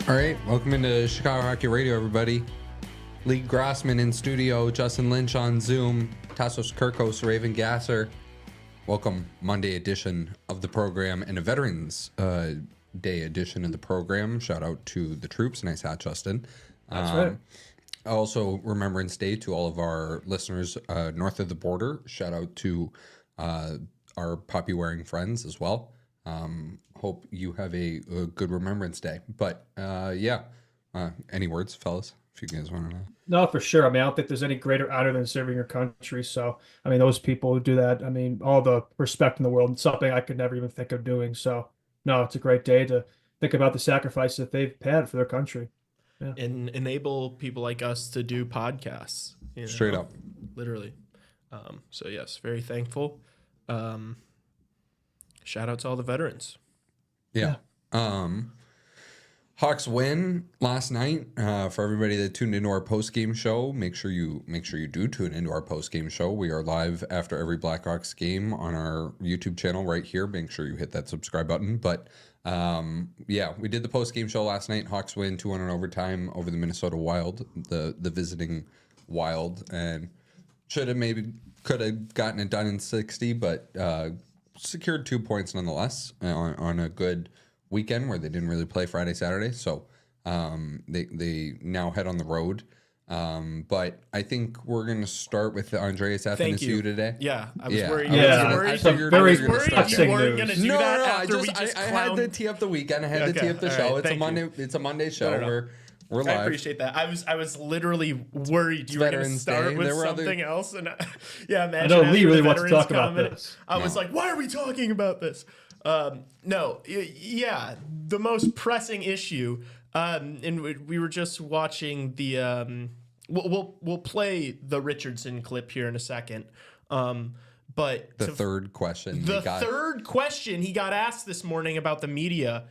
All right, welcome into Chicago Hockey Radio, everybody. Lee Grossman in studio, Justin Lynch on Zoom, Tassos Kirkos, Raven Gasser. Welcome, Monday edition of the program and a Veterans Day edition of the program. Shout out to the troops. Nice hat, Justin. That's right. Also, Remembrance Day to all of our listeners north of the border. Shout out to our poppy-wearing friends as well. Hope you have a good Remembrance Day. But any words, fellas, if you guys want to know? No, for sure. I mean, I don't think there's any greater honor than serving your country. So, I mean, those people who do that, I mean, all the respect in the world. It's something I could never even think of doing. So, no, it's a great day to think about the sacrifice that they've had for their country. Yeah. And enable people like us to do podcasts. Straight up. Literally. So, yes, very thankful. Shout out to all the veterans. Yeah. Hawks win last night. For everybody that tuned into our post-game show, make sure you do tune into our post-game show. We are live after every Blackhawks game on our YouTube channel right here. Make sure you hit that subscribe button. But we did the post-game show last night. Hawks win 2-1 in overtime over the Minnesota Wild, the visiting Wild, and could have gotten it done in 60, but secured 2 points nonetheless on a good weekend where they didn't really play Friday, Saturday. So they now head on the road. But I think we're going to start with Andreas Athanasiou today. Yeah, I was worried. Yeah, I was very worried you pressing weren't going to do that after I had to tee up the weekend. I had to tee up the show. Right, it's a Monday show. No. We're live. I appreciate that. I was literally worried you were going to start with something else. And imagine I know Lee really wants to talk about this. I was like, why are we talking about this? The most pressing issue, and we were just watching the, we'll play the Richardson clip here in a second. But the third question he got asked this morning about the media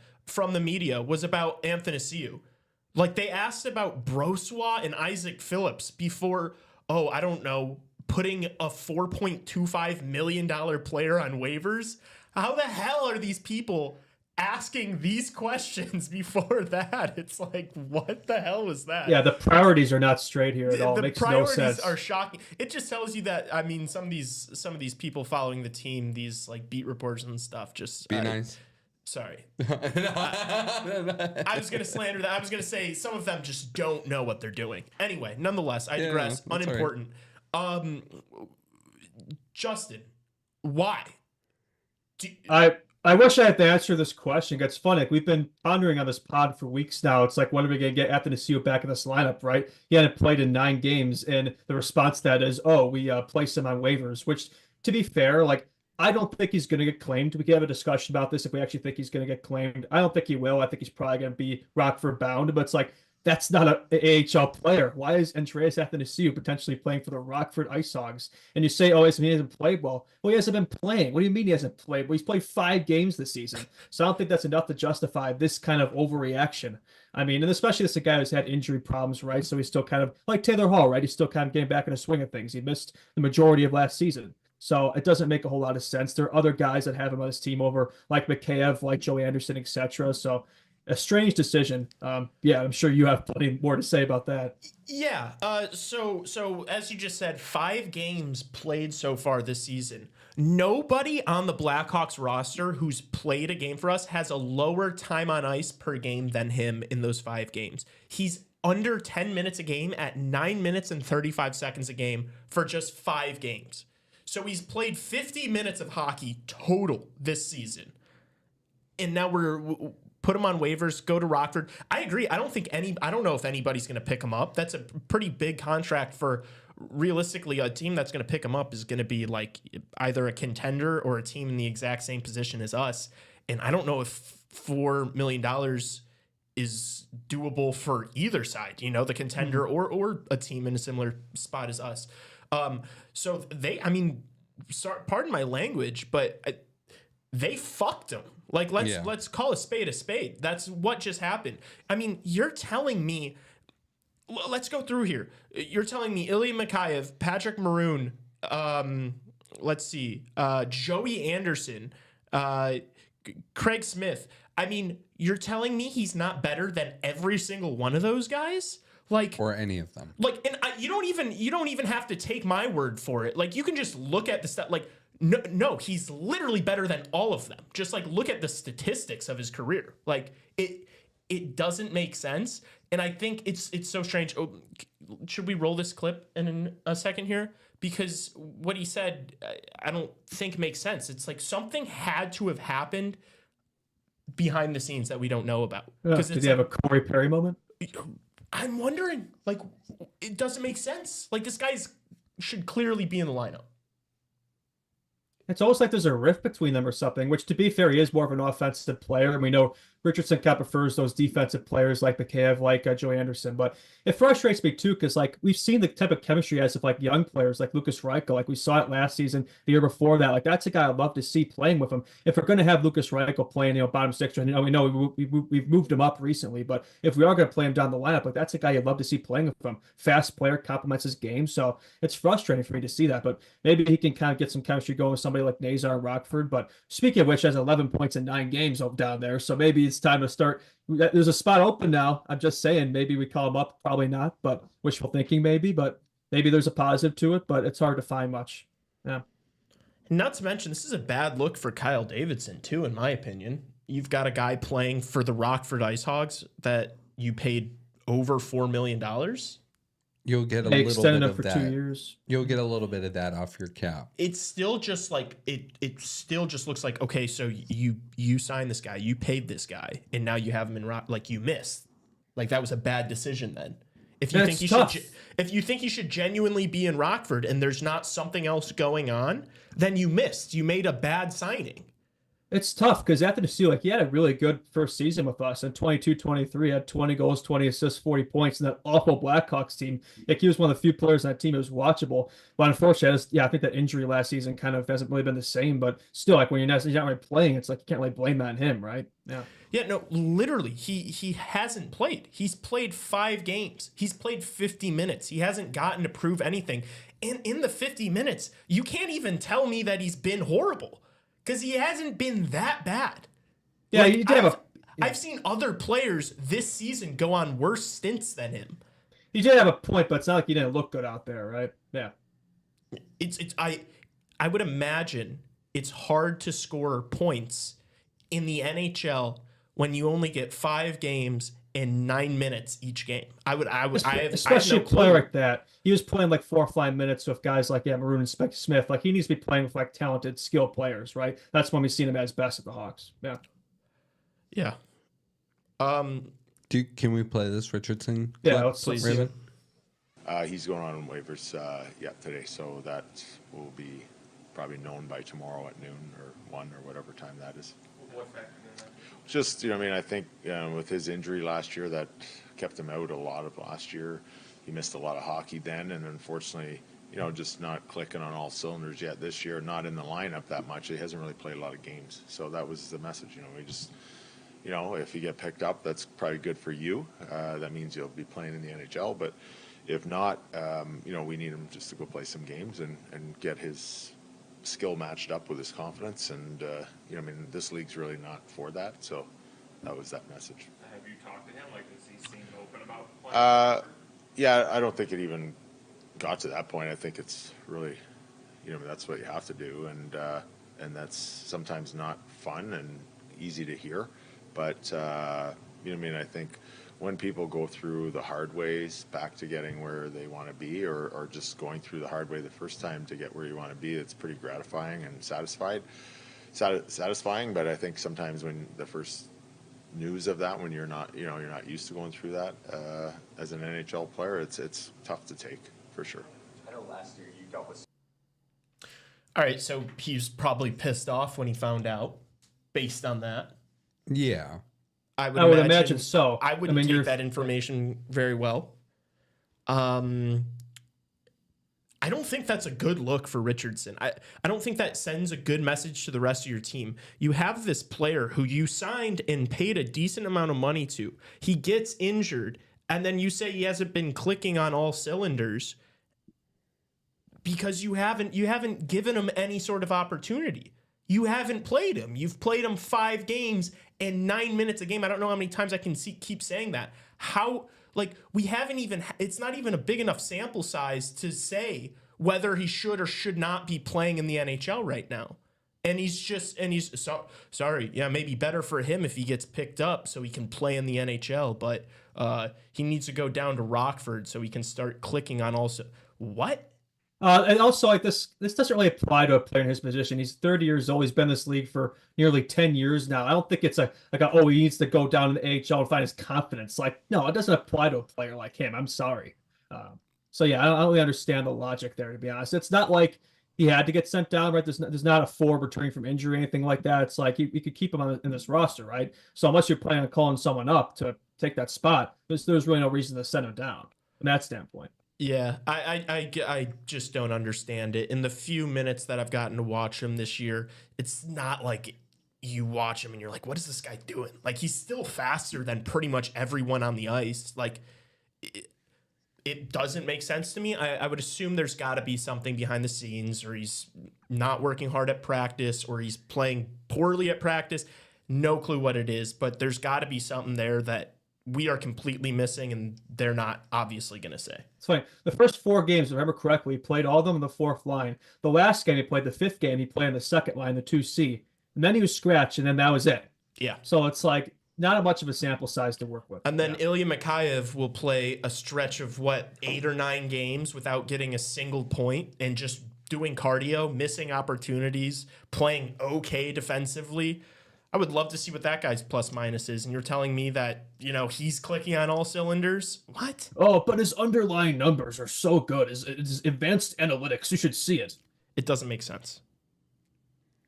was about Athanasiou. Like, they asked about Brossoit and Isaac Phillips before, putting a $4.25 million player on waivers. How the hell are these people asking these questions before that? It's like, what the hell was that? Yeah, the priorities are not straight here at all. The It makes priorities no sense. are shocking. It just tells you that, I mean, some of these people following the team, these like beat reporters and stuff, just be nice. Sorry. I was going to slander that. I was going to say some of them just don't know what they're doing. Anyway, nonetheless, I digress. Unimportant. Right. Justin, why? I wish I had to answer this question. It's funny. We've been pondering on this pod for weeks now. It's like, when are we going to get Athanasiou back in this lineup, right? He hadn't played in 9 games, and the response to that is, we placed him on waivers, which, to be fair, like, I don't think he's going to get claimed. We can have a discussion about this if we actually think he's going to get claimed. I don't think he will. I think he's probably going to be Rockford bound, but it's like, that's not an AHL player. Why is Andreas Athanasiou potentially playing for the Rockford Ice Hogs? And you say, he hasn't played well. Well, he hasn't been playing. What do you mean he hasn't played? Well, he's played 5 games this season. So I don't think that's enough to justify this kind of overreaction. I mean, and especially this is a guy who's had injury problems, right? So he's still kind of like Taylor Hall, right? He's still kind of getting back in the swing of things. He missed the majority of last season. So it doesn't make a whole lot of sense. There are other guys that have him on his team over, like Mikheyev, like Joey Anderson, etc. So a strange decision. I'm sure you have plenty more to say about that. Yeah. So as you just said, 5 games played so far this season. Nobody on the Blackhawks roster who's played a game for us has a lower time on ice per game than him in those 5 games. He's under 10 minutes a game at 9 minutes and 35 seconds a game for just 5 games. So he's played 50 minutes of hockey total this season. And now we're put him on waivers, go to Rockford. I agree. I don't know if anybody's going to pick him up. That's a pretty big contract for, realistically, a team that's going to pick him up is going to be like either a contender or a team in the exact same position as us. And I don't know if $4 million is doable for either side, the contender or a team in a similar spot as us. So pardon my language, but they fucked him. Like, let's call a spade a spade. That's what just happened. I mean, you're telling me, let's go through here. You're telling me Ilya Mikheyev, Patrick Maroon, Joey Anderson, Craig Smith. I mean, you're telling me he's not better than every single one of those guys? Like, or any of them. Like, and you don't even have to take my word for it. Like, you can just look at the stuff. Like, no, he's literally better than all of them. Just like look at the statistics of his career. Like, it doesn't make sense. And I think it's so strange. Oh, should we roll this clip in a second here? Because what he said, I don't think makes sense. It's like something had to have happened behind the scenes that we don't know about. Did he have a Corey Perry moment? I'm wondering. Like, it doesn't make sense. Like, this guy should clearly be in the lineup. It's almost like there's a rift between them or something, which, to be fair, he is more of an offensive player. And we know Richardson kind of prefers those defensive players like McDavid, like Joey Anderson. But it frustrates me, too, because, like, we've seen the type of chemistry as of, like, young players like Lucas Reichel. Like, we saw it last season, the year before that. Like, that's a guy I'd love to see playing with him. If we're going to have Lucas Reichel playing, bottom six, and, we know we've moved him up recently. But if we are going to play him down the lineup, like, that's a guy you'd love to see playing with him. Fast player, complements his game. So it's frustrating for me to see that. But maybe he can kind of get some chemistry going with somebody like Nazar and Rockford. But speaking of which, has 11 points in 9 games down there. So maybe it's time to start. There's a spot open now. I'm just saying, maybe we call him up. Probably not, but wishful thinking maybe. But maybe there's a positive to it, but it's hard to find much. Yeah. Not to mention, this is a bad look for Kyle Davidson, too, in my opinion. You've got a guy playing for the Rockford Ice Hogs that you paid over $4 million. You'll get a little bit of for that. 2 years. You'll get a little bit of that off your cap. It's still just like it still just looks like, okay, so you signed this guy, you paid this guy, and now you have him in like you missed. Like that was a bad decision then. If you think he should genuinely be in Rockford and there's not something else going on, then you missed. You made a bad signing. It's tough because Athanasiou, like, he had a really good first season with us. In 22-23, had 20 goals, 20 assists, 40 points in that awful Blackhawks team. Like, he was one of the few players on that team who was watchable. But unfortunately, I think that injury last season kind of hasn't really been the same. But still, like, when you're not really playing, it's like you can't really blame that on him, right? Yeah. Yeah, no, literally, he hasn't played. He's played 5 games. He's played 50 minutes. He hasn't gotten to prove anything. And in the 50 minutes, you can't even tell me that he's been horrible. Because he hasn't been that bad. Yeah, like, you did I've seen other players this season go on worse stints than him. He did have a point, but it's not like he didn't look good out there, right? Yeah. I would imagine it's hard to score points in the NHL when you only get 5 games and 9 minutes each game. Especially a player like that. He was playing like 4 or 5 minutes with guys like Maroon and Spike Smith. Like, he needs to be playing with like talented, skilled players, right? That's when we've seen him at his best at the Hawks. Yeah. Yeah. Can we play this Richardson clip? Yeah, let's please. see it. He's going on waivers today, so that will be probably known by tomorrow at noon or 1 or whatever time that is. Just, I think with his injury last year, that kept him out a lot of last year. He missed a lot of hockey then, and unfortunately, just not clicking on all cylinders yet this year, not in the lineup that much. He hasn't really played a lot of games. So that was the message, we just, if you get picked up, that's probably good for you. That means you'll be playing in the NHL, but if not, we need him just to go play some games and get his skill matched up with his confidence, and this league's really not for that, so that was that message. Have you talked to him? Like, does he seem open about playing? Yeah, I don't think it even got to that point. I think it's really, that's what you have to do, and that's sometimes not fun and easy to hear, but I think when people go through the hard ways back to getting where they want to be, or just going through the hard way the first time to get where you want to be, it's pretty gratifying and satisfying. But I think sometimes when the first news of that, when you're not used to going through that as an NHL player, it's tough to take for sure. I know last year you dealt with. All right, so he's probably pissed off when he found out, based on that. Yeah. I would imagine so. I wouldn't take that information very well. I don't think that's a good look for Richardson. I don't think that sends a good message to the rest of your team. You have this player who you signed and paid a decent amount of money to. He gets injured, and then you say he hasn't been clicking on all cylinders because you haven't given him any sort of opportunity. You haven't played him. You've played him 5 games, and 9 minutes a game. I don't know how many times I can keep saying that. How, like, we haven't even, it's not even a big enough sample size to say whether he should or should not be playing in the NHL right now. And sorry. Yeah, maybe better for him if he gets picked up so he can play in the NHL. But he needs to go down to Rockford so he can start clicking on also. What? And also, like this doesn't really apply to a player in his position. He's 30 years old. He's been in this league for nearly 10 years now. I don't think it's oh, he needs to go down in the AHL and find his confidence. Like, no, it doesn't apply to a player like him. I'm sorry. So yeah, I don't really understand the logic there, to be honest. It's not like he had to get sent down, right? There's not a forward returning from injury or anything like that. It's like you could keep him in this roster, right? So unless you're planning on calling someone up to take that spot, there's really no reason to send him down from that standpoint. Yeah, I just don't understand it. In the few minutes that I've gotten to watch him this year, it's not like you watch him and you're like, what is this guy doing? Like, he's still faster than pretty much everyone on the ice. Like, it doesn't make sense to me. I would assume there's got to be something behind the scenes, or he's not working hard at practice, or he's playing poorly at practice. No clue what it is, but there's got to be something there that we are completely missing, and they're not obviously going to say. It's funny. The first 4 games, if I remember correctly, he played all of them in the 4th line. The last game he played, the 5th game, he played in the 2nd line, the 2C. And then he was scratched, and then that was it. Yeah. So it's like not much of a sample size to work with. And then Ilya Mikheyev will play a stretch of 8 or 9 games without getting a single point and just doing cardio, missing opportunities, playing okay defensively. I would love to see what that guy's plus minus is. And you're telling me that, he's clicking on all cylinders? What? Oh, but his underlying numbers are so good. His advanced analytics, you should see it. It doesn't make sense.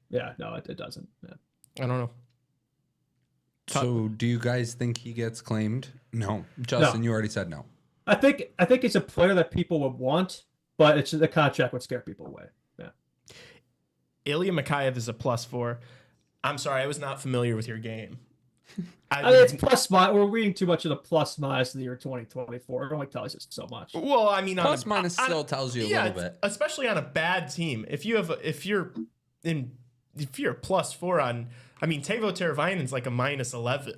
Yeah, no, it doesn't. Yeah. I don't know. So do you guys think he gets claimed? No. Justin, you already said no. I think it's a player that people would want, but it's the contract would scare people away. Yeah. Ilya Mikheyev is a +4. I'm sorry, I was not familiar with your game. I mean, it's plus minus. We're reading too much of the plus minus of the year 2024. It only tells us so much. Well, I mean, plus minus still tells you a little bit, especially on a bad team. If you're a +4 on, I mean, Teuvo Teravainen's like a -11.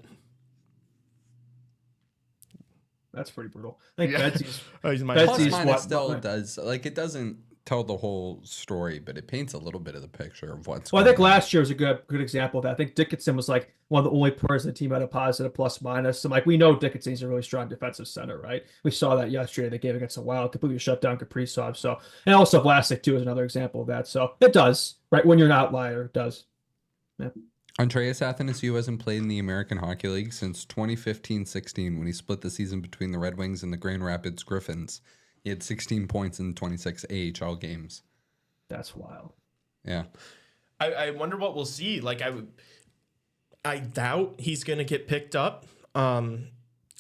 That's pretty brutal. I think Betsy's plus minus still does, like, it doesn't tell the whole story, but it paints a little bit of the picture of what's I think last year was a good example of that. I think Dickinson was like one of the only players in the team had a positive plus minus. And like, we know Dickinson's a really strong defensive center, right? We saw that yesterday in the game against the Wild, completely shut down Kaprizov. So, and also Vlasic too is another example of that. So it does, right? When you're an outlier, it does. Yeah. Andreas Athanasiou hasn't played in the American Hockey League since 2015-16 when he split the season between the Red Wings and the Grand Rapids Griffins. He had 16 points in 26 AHL games. That's wild. Yeah. I wonder what we'll see. Like, I doubt he's going to get picked up.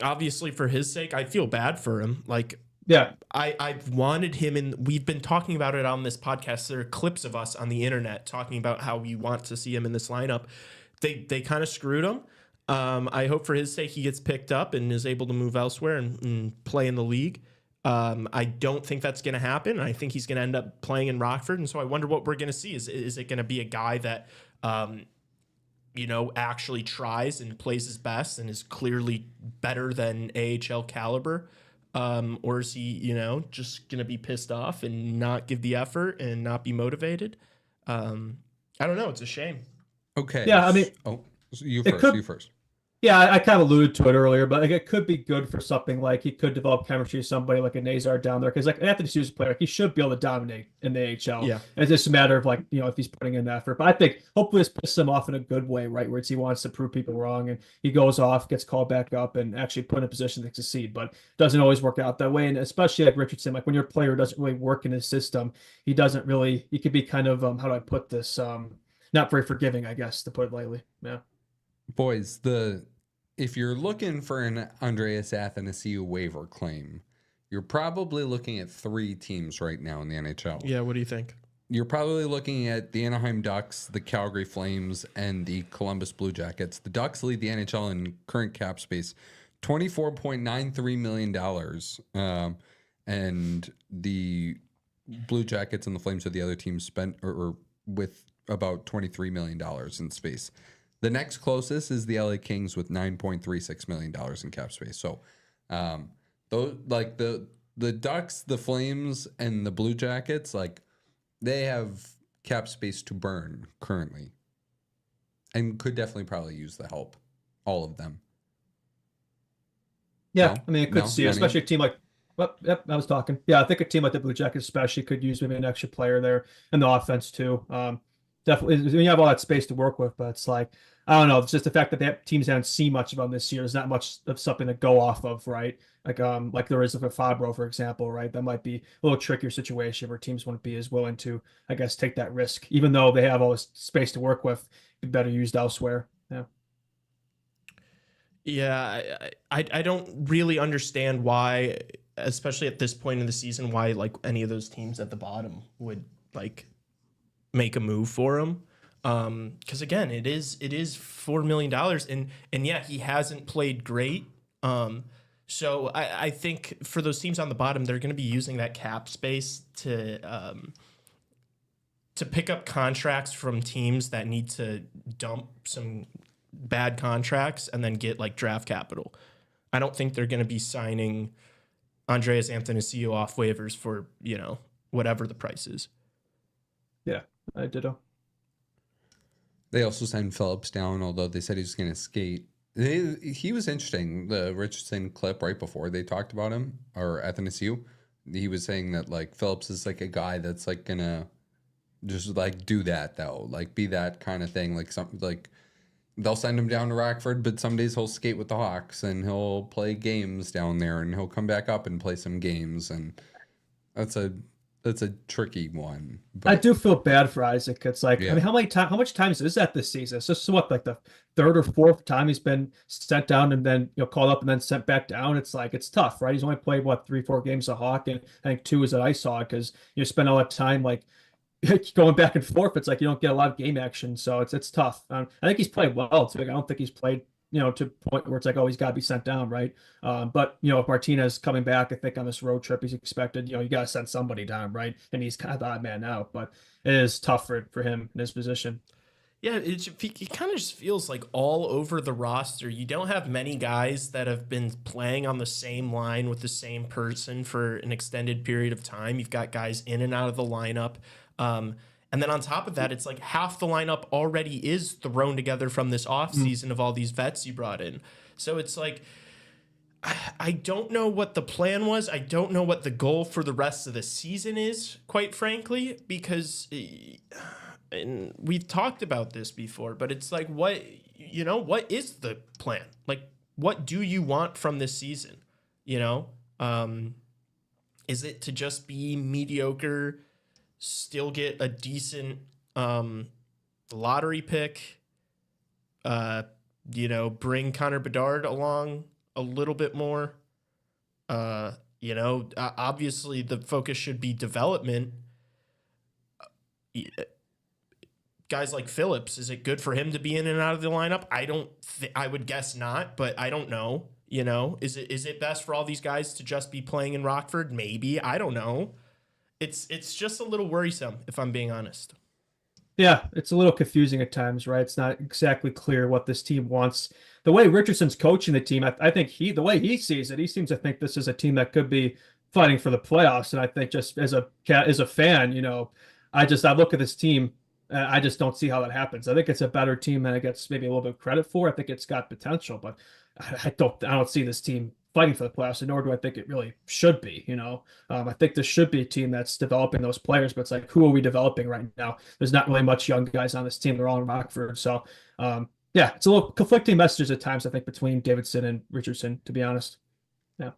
Obviously, for his sake, I feel bad for him. Like, yeah, I've wanted him in. We've been talking about it on this podcast. There are clips of us on the internet talking about how we want to see him in this lineup. They kind of screwed him. I hope for his sake he gets picked up and is able to move elsewhere and play in the league. I don't think that's going to happen. I think he's going to end up playing in Rockford. And so I wonder what we're going to see. Is it going to be a guy that, actually tries and plays his best and is clearly better than AHL caliber? Or is he, just going to be pissed off and not give the effort and not be motivated? I don't know. It's a shame. Okay. Yeah, I mean... You first. Yeah, I kind of alluded to it earlier, but like, it could be good for something like he could develop chemistry with somebody like a Nazar down there, because like Athanasiou's a player, like, he should be able to dominate in the AHL. Yeah, it's just a matter of like, if he's putting in effort. But I think hopefully this pisses him off in a good way, right? Where he wants to prove people wrong, and he goes off, gets called back up, and actually put in a position to succeed. But it doesn't always work out that way, and especially like Richardson, like when your player doesn't really work in his system, he could be kind of how do I put this? Not very forgiving, I guess, to put it lightly. Yeah. Boys, if you're looking for an Andreas Athanasiou waiver claim, you're probably looking at 3 teams right now in the NHL. Yeah, what do you think? You're probably looking at the Anaheim Ducks, the Calgary Flames, and the Columbus Blue Jackets. The Ducks lead the NHL in current cap space, $24.93 million. And the Blue Jackets and the Flames are the other teams spent or with about $23 million in space. The next closest is the LA Kings with $9.36 million in cap space. So, those like the Ducks, the Flames, and the Blue Jackets, like they have cap space to burn currently, and could definitely probably use the help. All of them. Yeah, No? I mean, it could No? see, Any? especially a team like. Well, yep, I was talking. Yeah, I think a team like the Blue Jackets especially could use maybe an extra player there in the offense too. Definitely, when you have all that space to work with, but it's like I don't know. It's just the fact that teams haven't seen much of them this year. There's not much of something to go off of, right? Like there is with a Fabro, for example, right? That might be a little trickier situation where teams wouldn't be as willing to, I guess, take that risk, even though they have all this space to work with. Be better used elsewhere. Yeah. Yeah, I don't really understand why, especially at this point in the season, why like any of those teams at the bottom would like make a move for him. Because again, it is $4 million, and yeah, he hasn't played great. So I think for those teams on the bottom, they're going to be using that cap space to pick up contracts from teams that need to dump some bad contracts and then get like draft capital. I don't think they're going to be signing Andreas Athanasiou off waivers for, whatever the price is. Yeah, I ditto. They also signed Phillips down, although they said he was going to skate. He was interesting. The Richardson clip right before they talked about him, or Athanasiou, he was saying that like Phillips is like a guy that's like gonna just like do that though, like be that kind of thing. Like something like they'll send him down to Rockford, but some days he'll skate with the Hawks and he'll play games down there, and he'll come back up and play some games, and that's a tricky one. But I do feel bad for Isaac. It's like, Yeah. I mean, how much times is that this season? It's just what, like the third or fourth time he's been sent down and then called up and then sent back down. It's like it's tough, right? He's only played 3-4 games of Hawk, and I think 2 is that I saw because you spend all that time like going back and forth. It's like you don't get a lot of game action, so it's tough. I think he's played well too. Like, I don't think he's played to a point where it's like, oh, he's got to be sent down, right? But if Martinez coming back, I think on this road trip, he's expected. You got to send somebody down, right? And he's kind of the odd man out, but it is tough for him in his position. Yeah, it kind of just feels like all over the roster. You don't have many guys that have been playing on the same line with the same person for an extended period of time. You've got guys in and out of the lineup. And then on top of that, it's like half the lineup already is thrown together from this offseason of all these vets you brought in. So it's like, I don't know what the plan was. I don't know what the goal for the rest of the season is, quite frankly, because and we've talked about this before, but it's like, what is the plan? Like, what do you want from this season? Is it to just be mediocre, still get a decent lottery pick, bring Connor Bedard along a little bit more? Obviously the focus should be development. Guys like Phillips, is it good for him to be in and out of the lineup? I would guess not, but I don't know. Is it best for all these guys to just be playing in Rockford? Maybe. I don't know. It's just a little worrisome, if I'm being honest. Yeah, it's a little confusing at times, right? It's not exactly clear what this team wants. The way Richardson's coaching the team, I think the way he sees it, he seems to think this is a team that could be fighting for the playoffs. And I think just as a fan, I look at this team, I just don't see how that happens. I think it's a better team than it gets maybe a little bit of credit for. I think it's got potential, but I don't see this team fighting for the playoffs, and nor do I think it really should be. I think this should be a team that's developing those players, but it's like, who are we developing right now? There's not really much young guys on this team. They're all in Rockford. So, yeah, it's a little conflicting messages at times, I think, between Davidson and Richardson, to be honest. Yeah.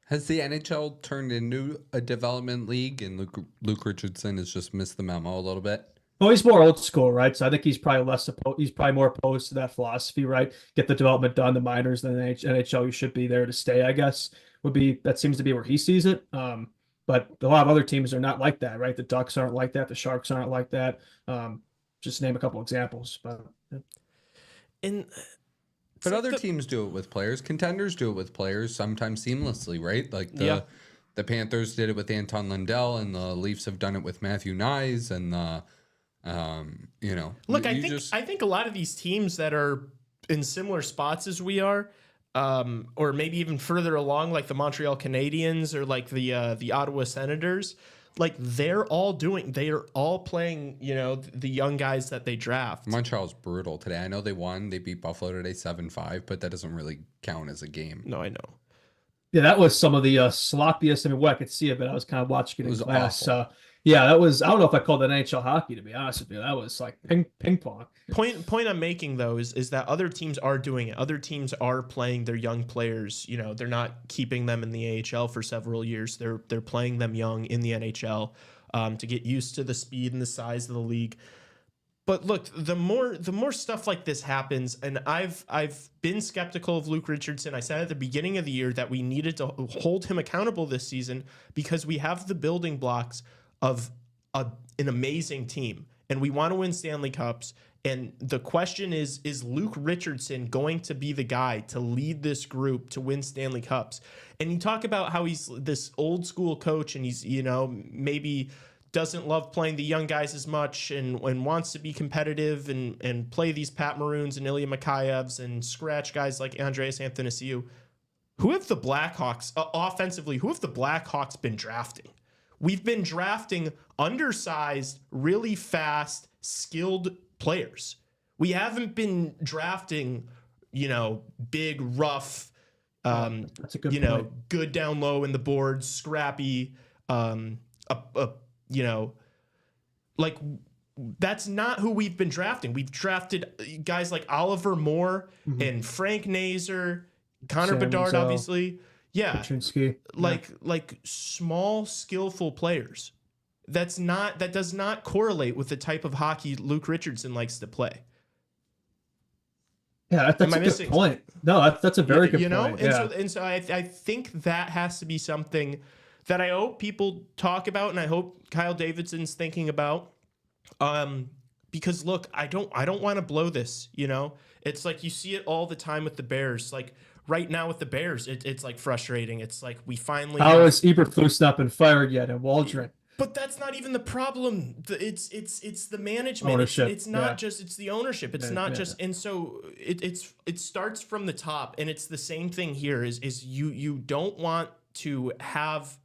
Has the NHL turned into a development league, and Luke Richardson has just missed the memo a little bit? Well, he's more old school, right? So I think he's probably more opposed to that philosophy, right? Get the development done, the minors, then the NHL, you should be there to stay, I guess, that seems to be where he sees it. But a lot of other teams are not like that, right? The Ducks aren't like that. The Sharks aren't like that. Just name a couple examples. But other teams do it with players. Contenders do it with players, sometimes seamlessly, right? Like the Panthers did it with Anton Lundell, and the Leafs have done it with Matthew Nyes, and the You know, Look, you I think a lot of these teams that are in similar spots as we are, or maybe even further along, like the Montreal Canadiens or like the Ottawa Senators, like they are all playing, you know, the young guys that they draft. Montreal's brutal today. I know they won. They beat Buffalo today 7-5, but that doesn't really count as a game. No, I know. Yeah, that was some of the sloppiest. I mean, I could see it, but I was kind of watching it in class. Awful. Yeah, that was. I don't know if I called that NHL hockey, to be honest with you. That was like ping pong. Point I'm making though is that other teams are doing it. Other teams are playing their young players. You know, they're not keeping them in the AHL for several years. They're playing them young in the NHL to get used to the speed and the size of the league. But look, the more stuff like this happens, and I've been skeptical of Luke Richardson. I said at the beginning of the year that we needed to hold him accountable this season because we have the building blocks of an amazing team, and we want to win Stanley Cups. And the question is Luke Richardson going to be the guy to lead this group to win Stanley Cups? And you talk about how he's this old school coach, and he's, you know, maybe doesn't love playing the young guys as much and wants to be competitive and play these Pat Maroons and Ilya Mikheyevs and scratch guys like Andreas Athanasiou. Who have the Blackhawks, offensively, who have the Blackhawks been drafting? We've been drafting undersized, really fast, skilled players. We haven't been drafting, you know, big, rough, That's a good you point. know, good down low in the boards, scrappy, you know, like that's not who we've been drafting. We've drafted guys like Oliver Moore and Frank Nazar, Connor Sam Bedard, Rizzo, obviously. Yeah. Kaczynski. Like small, skillful players. That does not correlate with the type of hockey Luke Richardson likes to play. Yeah, that's a good point. No, that's a very good point. And so I think that has to be something that I hope people talk about, and I hope Kyle Davidson's thinking about. Because look, I don't want to blow this, you know? It's like you see it all the time with the Bears. Like right now with the Bears, it's like frustrating. It's like we finally How is Eberflus not been fired yet and Waldron? But that's not even the problem. It's the management. Ownership, It's not just it's the ownership. It's not just, and so it starts from the top, and it's the same thing here. Is you don't want to have.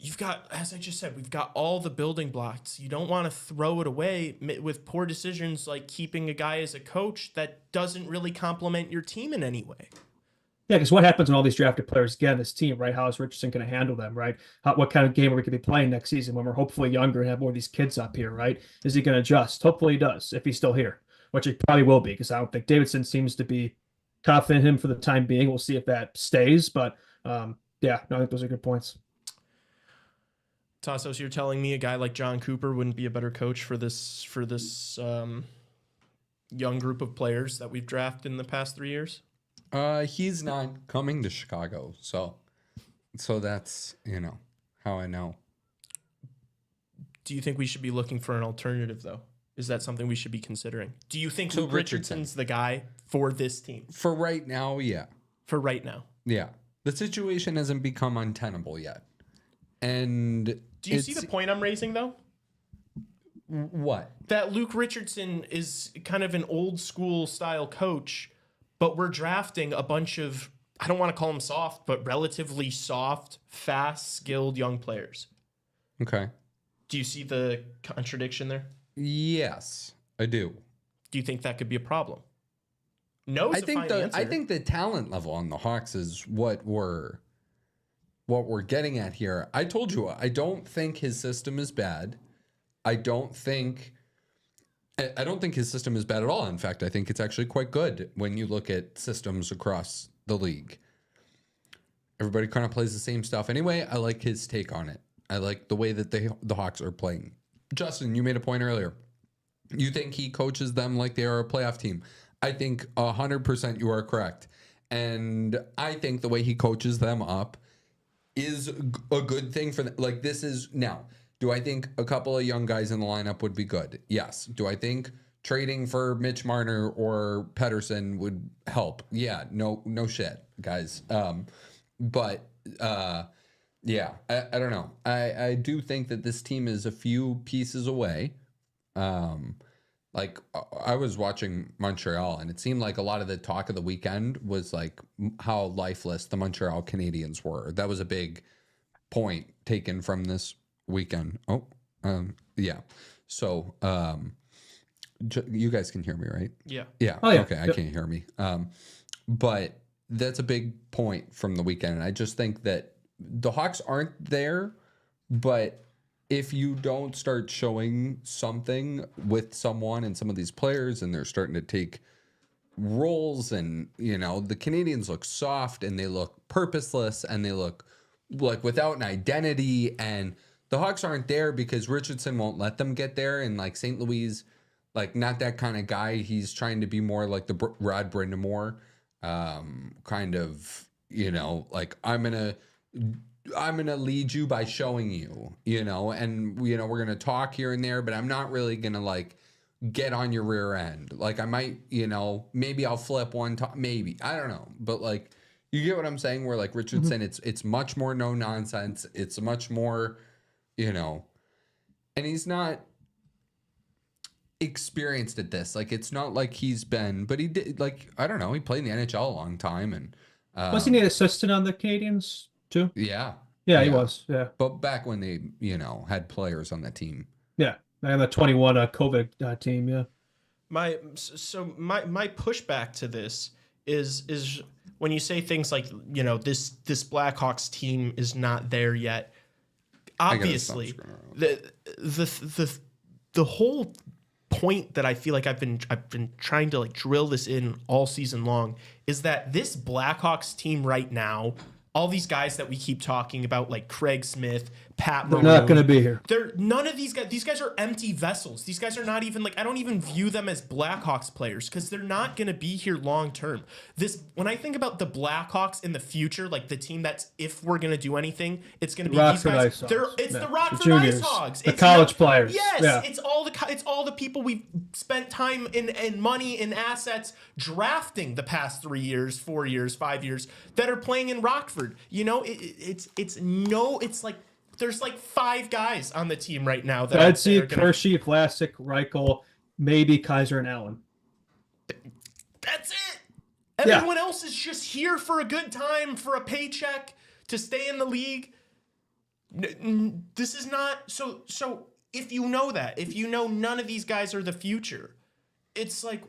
You've got, as I just said, we've got all the building blocks. You don't want to throw it away with poor decisions like keeping a guy as a coach that doesn't really complement your team in any way. Yeah, because what happens when all these drafted players get on this team, right? How is Richardson going to handle them, right? What kind of game are we going to be playing next season when we're hopefully younger and have more of these kids up here, right? Is he going to adjust? Hopefully he does, if he's still here, which he probably will be, because I don't think Davidson seems to be confident in him for the time being. We'll see if that stays, but yeah, no, I think those are good points. Tassos, you're telling me a guy like John Cooper wouldn't be a better coach for this young group of players that we've drafted in the past 3 years? He's not coming to Chicago, so that's, you know, how I know. Do you think we should be looking for an alternative, though? Is that something we should be considering? Do you think Luke Richardson's the guy for this team? For right now, yeah. For right now. Yeah. The situation hasn't become untenable yet. And do you see the point I'm raising, though? What? That Luke Richardson is kind of an old school style coach, but we're drafting a bunch of, I don't want to call them soft, but relatively soft, fast, skilled young players. Okay. Do you see the contradiction there? Yes, I do. Do you think that could be a problem? No, I think the talent level on the Hawks is what we're getting at here. I told you, I don't think his system is bad. I don't think his system is bad at all. In fact, I think it's actually quite good when you look at systems across the league. Everybody kind of plays the same stuff anyway. I like his take on it. I like the way that the Hawks are playing. Justin, you made a point earlier. You think he coaches them like they are a playoff team. I think 100% you are correct. And I think the way he coaches them up is a good thing for them. Like, this is now. Do I think a couple of young guys in the lineup would be good? Yes. Do I think trading for Mitch Marner or Pettersson would help? Yeah. No shit, guys. Yeah, I don't know. I do think that this team is a few pieces away Like I was watching Montreal, and it seemed like a lot of the talk of the weekend was like how lifeless the Montreal Canadiens were. That was a big point taken from this weekend. Yeah. So, you guys can hear me, right? Yeah. Yeah. Oh, yeah. Okay. I Yep. can't hear me. But that's a big point from the weekend. And I just think that the Hawks aren't there, but if you don't start showing something with someone and some of these players and they're starting to take roles and, the Canadians look soft and they look purposeless and they look like without an identity, and the Hawks aren't there because Richardson won't let them get there. And like St. Louis, like not that kind of guy. He's trying to be more like the Rod Brindamore kind of, like I'm gonna lead you by showing you, and we're gonna talk here and there, but I'm not really gonna like get on your rear end. Like I might, maybe I'll flip one time, maybe, I don't know, but like you get what I'm saying. Where like Richardson, it's much more no nonsense. It's much more, and he's not experienced at this. Like it's not like he's been, but he did, like, I don't know, he played in the NHL a long time, and Wasn't he an assistant on the Canadiens too? yeah, Yeah, he was. Yeah, but back when they had players on the team. yeah. And the 21 COVID team. Yeah. My pushback to this is when you say things like, this Blackhawks team is not there yet. Obviously, the whole point that I feel like I've been trying to like drill this in all season long is that this Blackhawks team right now, all these guys that we keep talking about, like Craig Smith, Pat They're Maroon, not going to be here. none of these guys. These guys are empty vessels. These guys are not even like, I don't even view them as Blackhawks players because they're not going to be here long term. When I think about the Blackhawks in the future, like the team that's, if we're going to do anything, it's going to be Rockford these guys. Ice Hogs. It's Yeah. the Rockford The juniors. Ice Hogs. The It's college players. Yes, Yeah. it's all the people we've spent time and money and assets drafting the past 3 years, 4 years, 5 years that are playing in Rockford. It's like there's like 5 guys on the team right now that I'd see are gonna- Hershey, Vlasic, Reichel, maybe Kaiser and Allen. That's it. Yeah. Everyone else is just here for a good time, for a paycheck, to stay in the league. This is not so. If you know that, if you know none of these guys are the future, it's like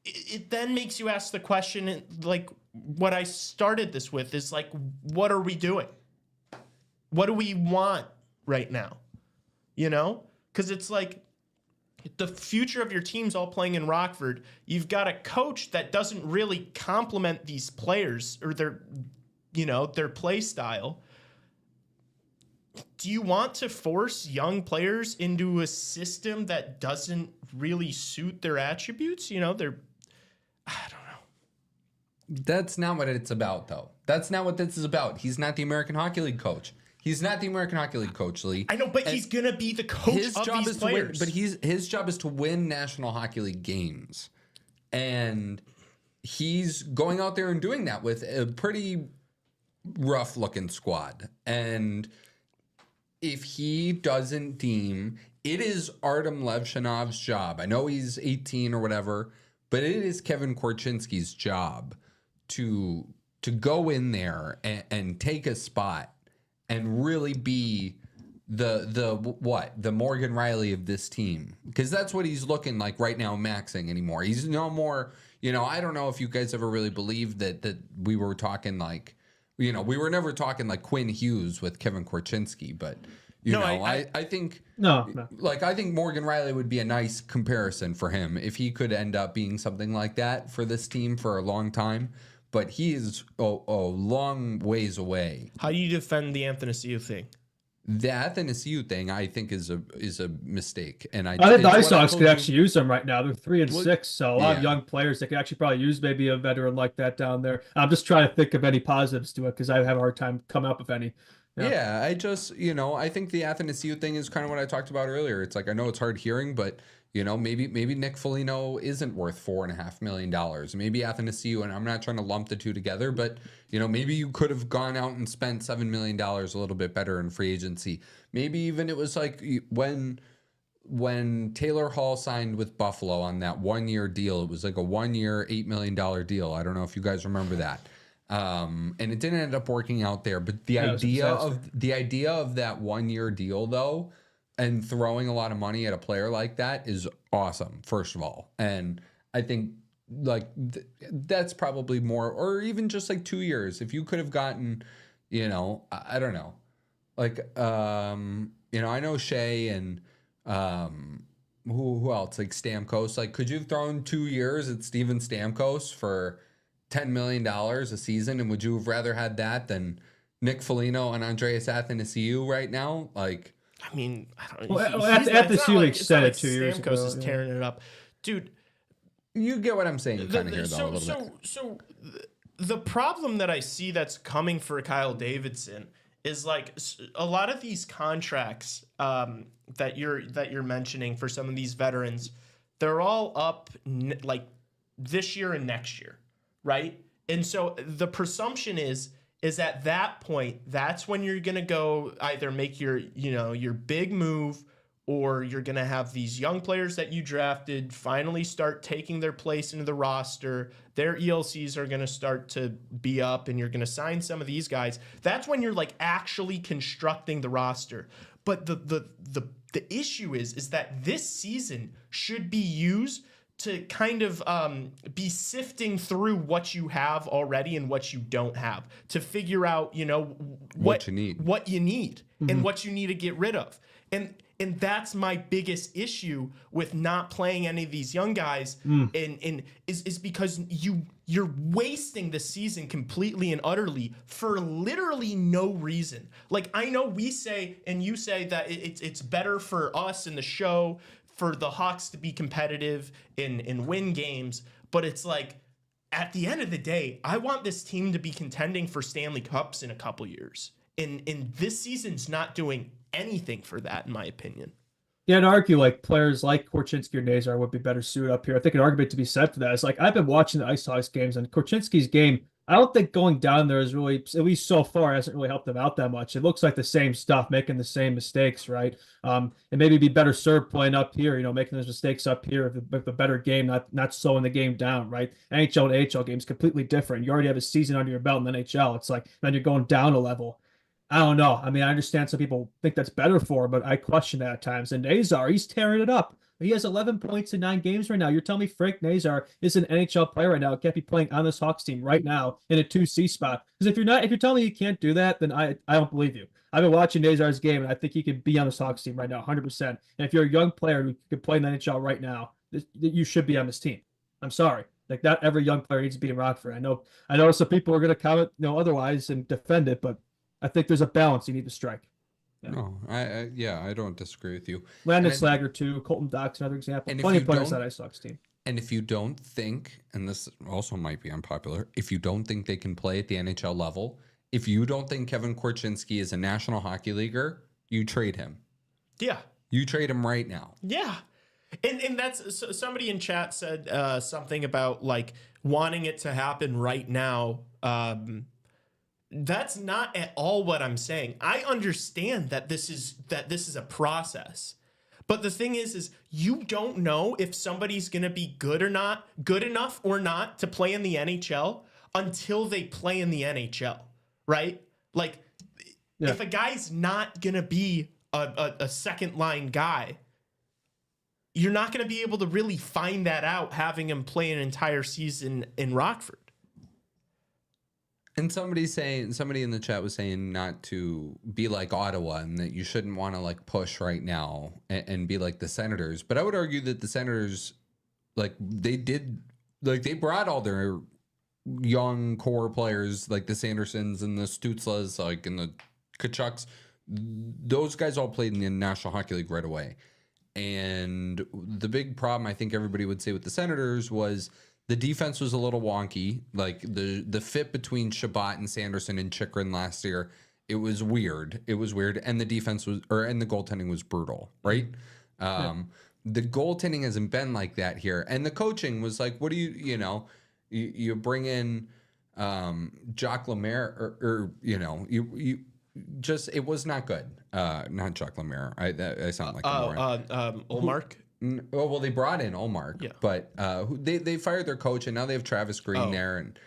it then makes you ask the question, like what I started this with is like, what are we doing? What do we want right now? Because it's like the future of your team's all playing in Rockford. You've got a coach that doesn't really complement these players or their play style. Do you want to force young players into a system that doesn't really suit their attributes? I don't know. That's not what it's about, though. That's not what this is about. He's not the American Hockey League coach. He's not the American Hockey League coach, Lee. I know, but he's gonna be the coach His of job these is to win, players. but his job is to win National Hockey League games, and he's going out there and doing that with a pretty rough-looking squad. And if he doesn't deem it is Artem Levshinov's job, I know he's 18 or whatever, but it is Kevin Korchinski's job to go in there and take a spot and really be the Morgan Riley of this team, because that's what he's looking like right now, maxing anymore. He's no more, I don't know if you guys ever really believed that we were talking like, we were never talking like Quinn Hughes with Kevin Korchinski, but I think No. like I think Morgan Riley would be a nice comparison for him if he could end up being something like that for this team for a long time. But he is a long ways away. How do you defend the Athanasiou thing? The Athanasiou thing, I think, is a mistake, and I think the it's Ice what I Hogs told could you. actually use them right now. They're 3-6, so a lot of yeah. young players that could actually probably use maybe a veteran like that down there. I'm just trying to think of any positives to it because I have a hard time coming up with any. Yeah, I just, I think the Athanasiou thing is kind of what I talked about earlier. It's like, I know it's hard hearing, but, maybe Nick Foligno isn't worth $4.5 million. Maybe Athanasiou, and I'm not trying to lump the two together, but, maybe you could have gone out and spent $7 million a little bit better in free agency. Maybe even it was like when when Taylor Hall signed with Buffalo on that 1 year deal, it was like a 1 year, $8 million deal. I don't know if you guys remember that. And it didn't end up working out there. But the idea of that 1 year deal, though, and throwing a lot of money at a player like that is awesome, first of all. And I think like that's probably more, or even just like 2 years. If you could have gotten, you know, I don't know, like, you know, I know Shea and who else, like Stamkos. Like, could you have thrown 2 years at Steven Stamkos for $10 million a season? And would you have rather had that than Nick Foligno and Andreas Athanasiou right now? Like, I mean, I don't. Well, at the Seaweek said it 2 years ago. Stamkos is tearing it up, dude. you get what I'm saying, kind of here though a little bit. So the problem that I see that's coming for Kyle Davidson is like a lot of these contracts that you're mentioning for some of these veterans, they're all up like this year and next year, right? And so the presumption is at that point, that's when you're gonna go either make your big move, or you're gonna have these young players that you drafted finally start taking their place into the roster. Their ELCs are gonna start to be up, and you're gonna sign some of these guys. That's when you're like actually constructing the roster. But the issue is that this season should be used to kind of be sifting through what you have already and what you don't have, to figure out, you know, what you need, and what you need to get rid of. And that's my biggest issue with not playing any of these young guys, and is because you're wasting the season completely and utterly for literally no reason. Like, I know we say and you say that it's better for us in the show for the Hawks to be competitive and win games, but it's like, at the end of the day, I want this team to be contending for Stanley Cups in a couple years. And this season's not doing anything for that, in my opinion. Yeah, I'd argue like players like Korchinski or Nazar would be better suited up here. I think an argument to be said for that is like, I've been watching the Ice Hawks games, and Korchinski's game, I don't think going down there is really, at least so far, hasn't really helped them out that much. It looks like the same stuff, making the same mistakes, right? And maybe be better served playing up here, you know, making those mistakes up here with a better game, not slowing the game down, right? NHL and AHL games completely different. You already have a season under your belt in the NHL. It's like, then you're going down a level. I don't know. I mean, I understand some people think that's better for him, but I question that at times. And Nazar, he's tearing it up. He has 11 points in 9 games right now. You're telling me Frank Nazar is an NHL player right now, can't be playing on this Hawks team right now in a 2C spot? Because if you're telling me you can't do that, then I don't believe you. I've been watching Nazar's game, and I think he could be on this Hawks team right now, 100%. And if you're a young player who could play in the NHL right now, you should be on this team. I'm sorry. Like, not every young player needs to be in Rockford. I know some people are going to comment, otherwise and defend it, but I think there's a balance you need to strike. Yeah. No, I don't disagree with you. Landon Slager too, Colton Dock's another example. Plenty of players on that Ice Hawks team. And if you don't think, and this also might be unpopular, if you don't think they can play at the NHL level, if you don't think Kevin Korchinski is a National Hockey Leaguer, you trade him. Yeah. You trade him right now. Yeah. And that's, somebody in chat said something about like wanting it to happen right now. That's not at all what I'm saying. I understand that this is a process. But the thing is you don't know if somebody's going to be good enough or not to play in the NHL until they play in the NHL, right? Like, if a guy's not going to be a second line guy, you're not going to be able to really find that out having him play an entire season in Rockford. And somebody in the chat was saying not to be like Ottawa, and that you shouldn't want to like push right now and be like the Senators. But I would argue that the Senators, like they brought all their young core players, like the Sandersons and the Stutzlas, like, and the Kachucks. Those guys all played in the National Hockey League right away. And the big problem I think everybody would say with the Senators was the defense was a little wonky. Like the fit between Shabbat and Sanderson and Chikrin last year, it was weird. And the defense and the goaltending was brutal, right? The goaltending hasn't been like that here. And the coaching was like, what do you bring in Jacques Lemaire or you just it was not good. Not Jacques Lemaire. I sound like a moron. Olmark. Oh, well, they brought in Olmark, but they fired their coach, and now they have Travis Green there, and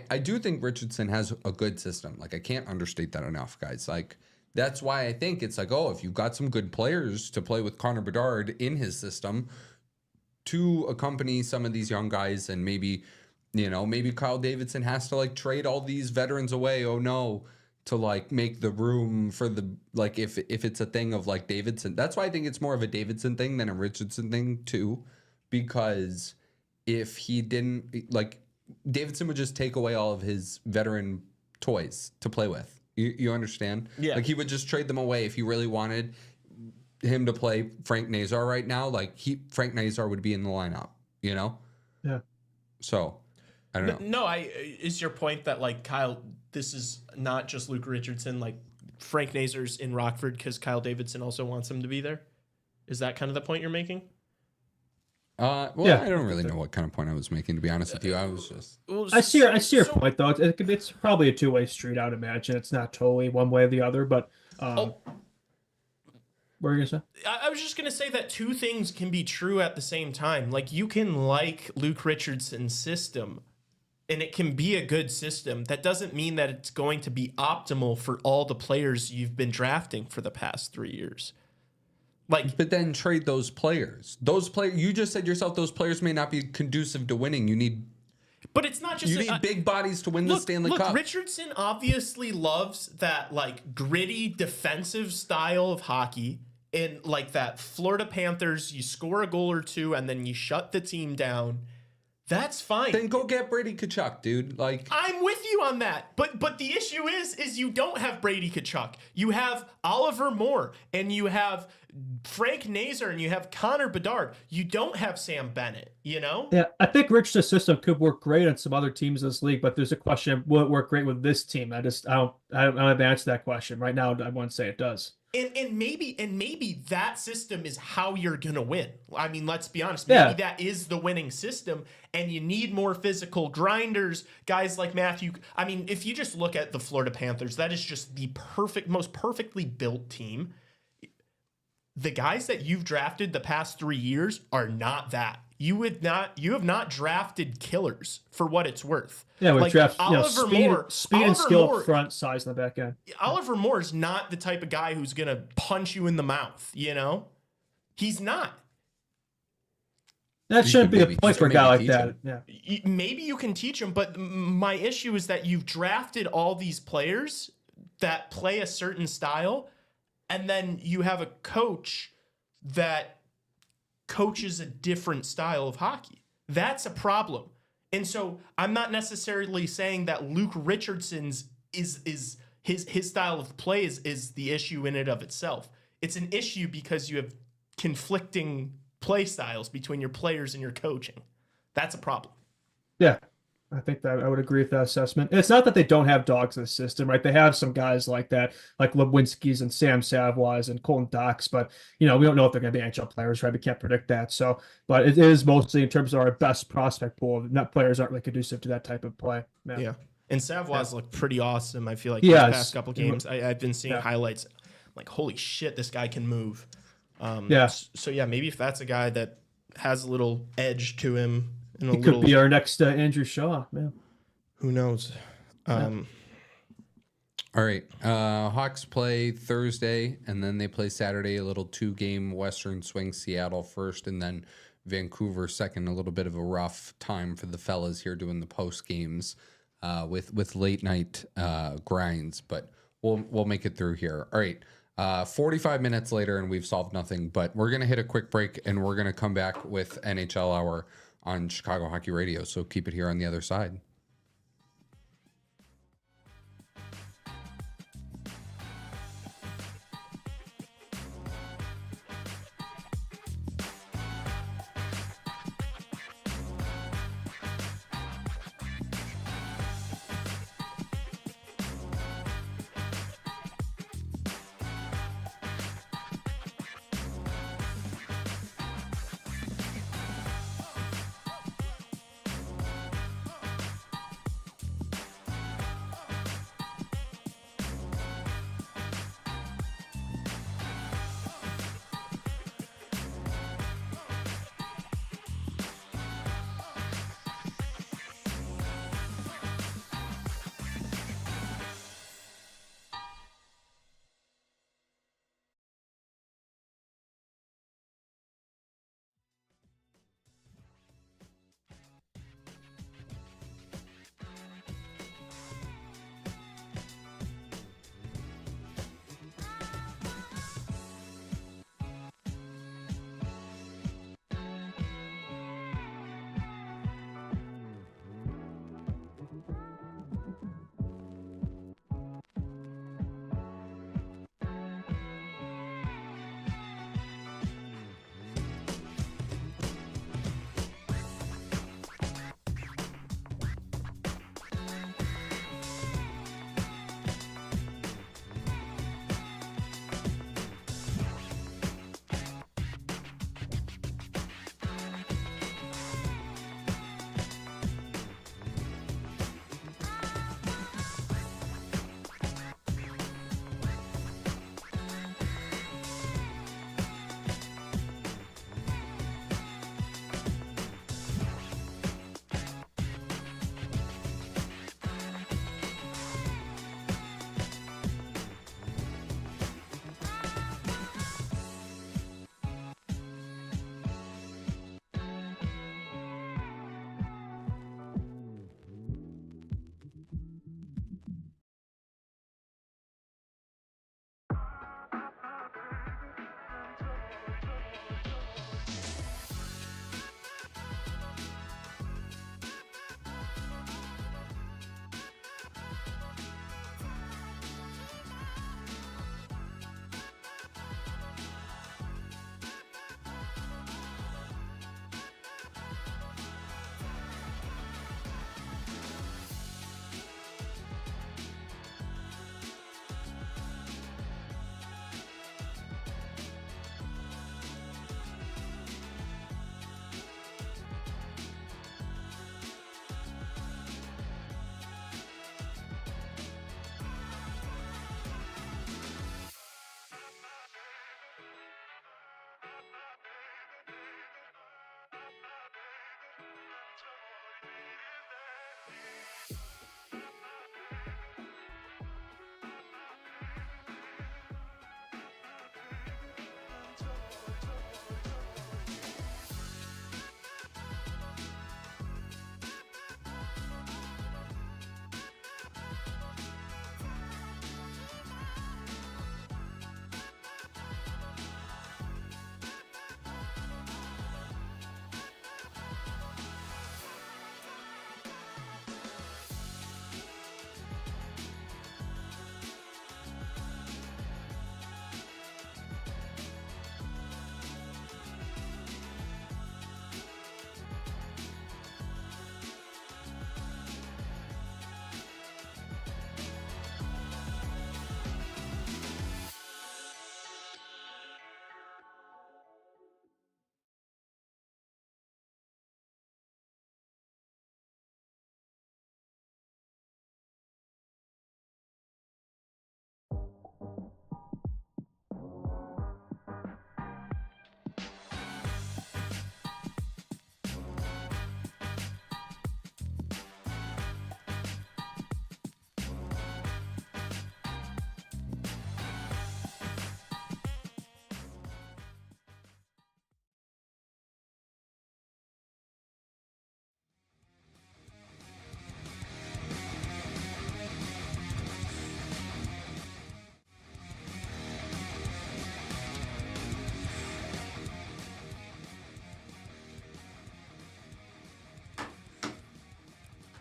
I do think Richardson has a good system. Like, I can't understate that enough, guys. Like, that's why I think it's like, if you've got some good players to play with Connor Bedard in his system to accompany some of these young guys, and maybe Kyle Davidson has to like trade all these veterans away. Oh no. To like make the room for the like if it's a thing of like Davidson. That's why I think it's more of a Davidson thing than a Richardson thing too, because if he didn't like Davidson would just take away all of his veteran toys to play with. You understand? Yeah. Like he would just trade them away if he really wanted him to play Frank Nazar right now. Like Frank Nazar would be in the lineup. Yeah. So I don't know. No, is your point that like Kyle, this is not just Luke Richardson, like Frank Nazar's in Rockford because Kyle Davidson also wants him to be there? Is that kind of the point you're making? I don't really know what kind of point I was making, to be honest with you. I was just. I see your point though. It's probably a two-way street. I would imagine it's not totally one way or the other. But what were you gonna say? I was just gonna say that two things can be true at the same time. Like you can like Luke Richardson's system, and it can be a good system. That doesn't mean that it's going to be optimal for all the players you've been drafting for the past 3 years. But then trade those players. You just said yourself, those players may not be conducive to winning. You need. But it's not just. You need big bodies to win the Stanley Cup. Richardson obviously loves that like gritty defensive style of hockey. In like that Florida Panthers, you score a goal or two and then you shut the team down. That's fine. Then go get Brady Tkachuk, dude. Like I'm with you on that. But the issue is you don't have Brady Tkachuk. You have Oliver Moore and you have Frank Nazar and you have Connor Bedard. You don't have Sam Bennett, Yeah, I think Richardson's system could work great on some other teams in this league, but there's a question, will it work great with this team? I don't have to answer that question. Right now, I wouldn't say it does. And maybe that system is how you're gonna win. I mean, let's be honest. Maybe that is the winning system, and you need more physical grinders, guys like Matthew. I mean, if you just look at the Florida Panthers, that is just the most perfectly built team. The guys that you've drafted the past 3 years are not that. You have not drafted killers for what it's worth. Yeah, we like draft speed and skill Moore, up front, size in the back end. Oliver Moore is not the type of guy who's gonna punch you in the mouth. He's not. That shouldn't be a point for a guy like that. Yeah, maybe you can teach him, but my issue is that you've drafted all these players that play a certain style, and then you have a coach that coaches a different style of hockey. That's a problem. And so I'm not necessarily saying that Luke Richardson's is his style of play is the issue in and of itself. It's an issue because you have conflicting play styles between your players and your coaching. That's a problem. Yeah. I think that I would agree with that assessment. It's not that they don't have dogs in the system, right? They have some guys like that, like Lewinsky's and Sam Savoy's and Colton Docks, but we don't know if they're going to be NHL players, right? We can't predict that. So, but it is mostly in terms of our best prospect pool. Not players aren't really conducive to that type of play. Yeah. And Savoy's looked pretty awesome. I feel like these past couple games, I've been seeing highlights. I'm like, holy shit, this guy can move. So maybe if that's a guy that has a little edge to him. He could be our next Andrew Shaw, man. Who knows? All right. Hawks play Thursday, and then they play Saturday, a little 2-game Western swing, Seattle first, and then Vancouver second. A little bit of a rough time for the fellas here doing the post games with late night grinds, but we'll make it through here. All right. 45 minutes later, and we've solved nothing, but we're going to hit a quick break, and we're going to come back with NHL Hour on Chicago Hockey Radio. So keep it here on the other side.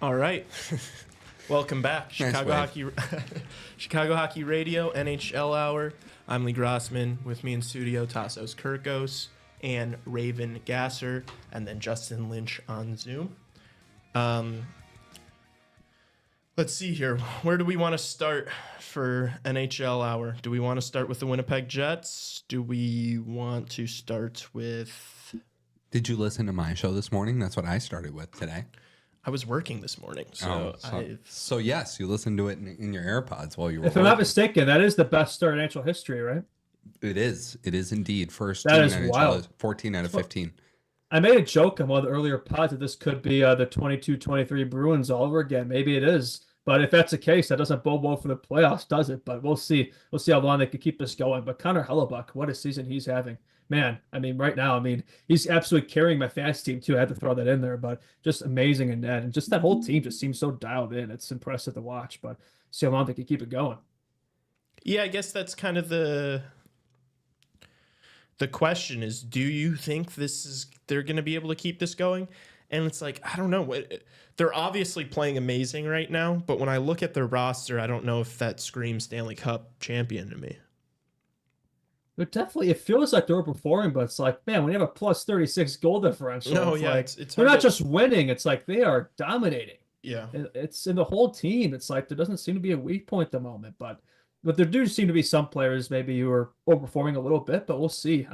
All right. Welcome back. Chicago Hockey Radio, NHL Hour. I'm Lee Grossman. With me in studio, Tassos Kirkos and Raven Gasser, and then Justin Lynch on Zoom. Let's see here. Where do we want to start for NHL Hour? Do we want to start with the Winnipeg Jets? Do we want to start with... Did you listen to my show this morning? That's what I started with today. I was working this morning, so so yes, you listened to it in your AirPods while you were If I'm not mistaken, that is the best start in NHL history, right? It is indeed. First that team is NHL wild. 14 out of 15. I made a joke on one of the earlier pods that this could be the 22-23 Bruins all over again. Maybe it is. But if that's the case, that doesn't bode well for the playoffs, does it? But we'll see. We'll see how long they can keep this going. But Connor Hellebuck, what a season he's having. Man, I mean, right now, he's absolutely carrying my fantasy team, too. I had to throw that in there, but just amazing in net. And just that whole team just seems so dialed in. It's impressive to watch, but see how long they can keep it going. Yeah, I guess that's kind of the question is, do you think they're going to be able to keep this going? And it's like, I don't know. They're obviously playing amazing right now, but when I look at their roster, I don't know if that screams Stanley Cup champion to me. It feels like they're performing, but it's like, man, when you have a plus 36 goal differential, it's they're not just winning. It's like they are dominating. Yeah. It's in the whole team. It's like there doesn't seem to be a weak point at the moment, but there do seem to be some players maybe who are overperforming a little bit, but we'll see.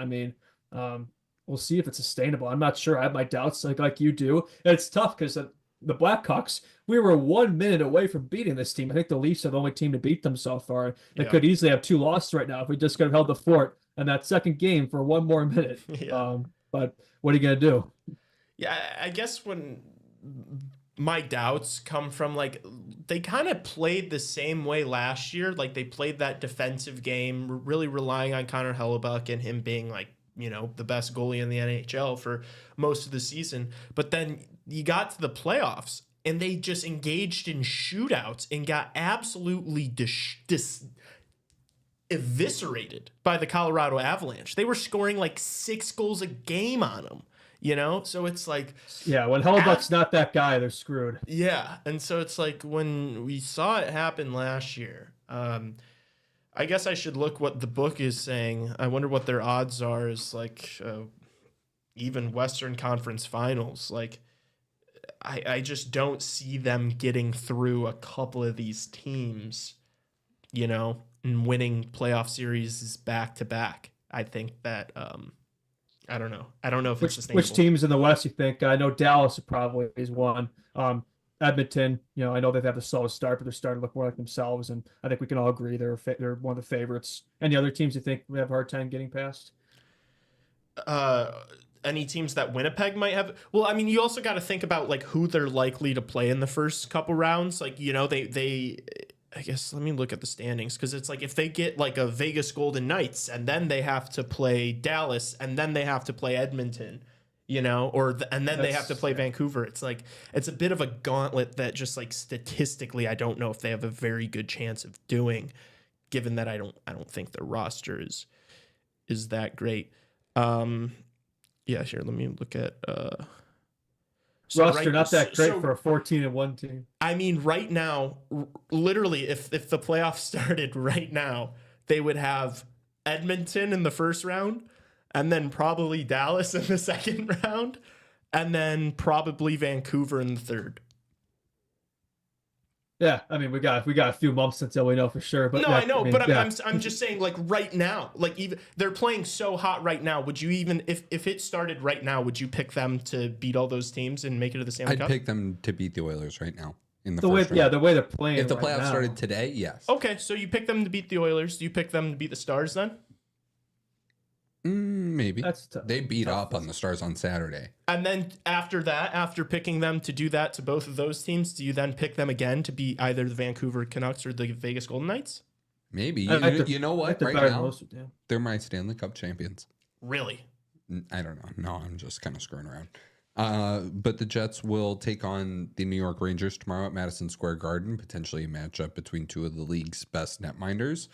We'll see if it's sustainable. I'm not sure. I have my doubts like you do. And it's tough because the Blackhawks, we were 1 minute away from beating this team. I think the Leafs are the only team to beat them so far. They could easily have 2 losses right now if we just could have held the fort in that second game for 1 more minute. Yeah. But what are you going to do? Yeah, I guess when my doubts come from, like, they kind of played the same way last year. Like, they played that defensive game, really relying on Connor Hellebuck and him being, like, the best goalie in the NHL for most of the season. But then you got to the playoffs and they just engaged in shootouts and got absolutely eviscerated by the Colorado Avalanche. They were scoring like 6 goals a game on them, So it's like... Yeah, when Hellebuck's not that guy, they're screwed. Yeah, and so it's like when we saw it happen last year... I guess I should look what the book is saying. I wonder what their odds are is like even Western Conference Finals. Like, I just don't see them getting through a couple of these teams, and winning playoff series back to back. I think that I don't know. I don't know if it's sustainable. Which teams in the West you think? I know Dallas probably is one. Edmonton, I know they've had a solid start, but they're starting to look more like themselves, and I think we can all agree they're one of the favorites. Any other teams you think we have a hard time getting past? Any teams that Winnipeg might have? Well, you also got to think about like who they're likely to play in the first couple rounds. Like, they I guess let me look at the standings, because it's like if they get like a Vegas Golden Knights and then they have to play Dallas and then they have to play Edmonton. And then they have to play Vancouver. It's like, it's a bit of a gauntlet that just like statistically, I don't know if they have a very good chance of doing, given that I don't think their roster is that great. Here, let me look at roster not that great for a 14-1 team. Right now, literally, if the playoffs started right now, they would have Edmonton in the first round, and then probably Dallas in the second round, and then probably Vancouver in the third. Yeah, we got a few months until we know for sure. But no, I know, but I'm just saying, like right now, like even they're playing so hot right now. Would you even if it started right now, would you pick them to beat all those teams and make it to the Stanley Cup? I'd pick them to beat the Oilers right now in the first round. Yeah, the way they're playing. If the right playoffs now. started today, yes. Okay, so you pick them to beat the Oilers. Do you pick them to beat the Stars then? Maybe. That's tough. They beat up on the Stars on Saturday. And then after that, after picking them to do that to both of those teams, do you then pick them again to beat either the Vancouver Canucks or the Vegas Golden Knights? Maybe. You know what? Right now, they're my Stanley Cup champions. Really? I don't know. No, I'm just kind of screwing around. But the Jets will take on the New York Rangers tomorrow at Madison Square Garden, potentially a matchup between 2 of the league's best netminders.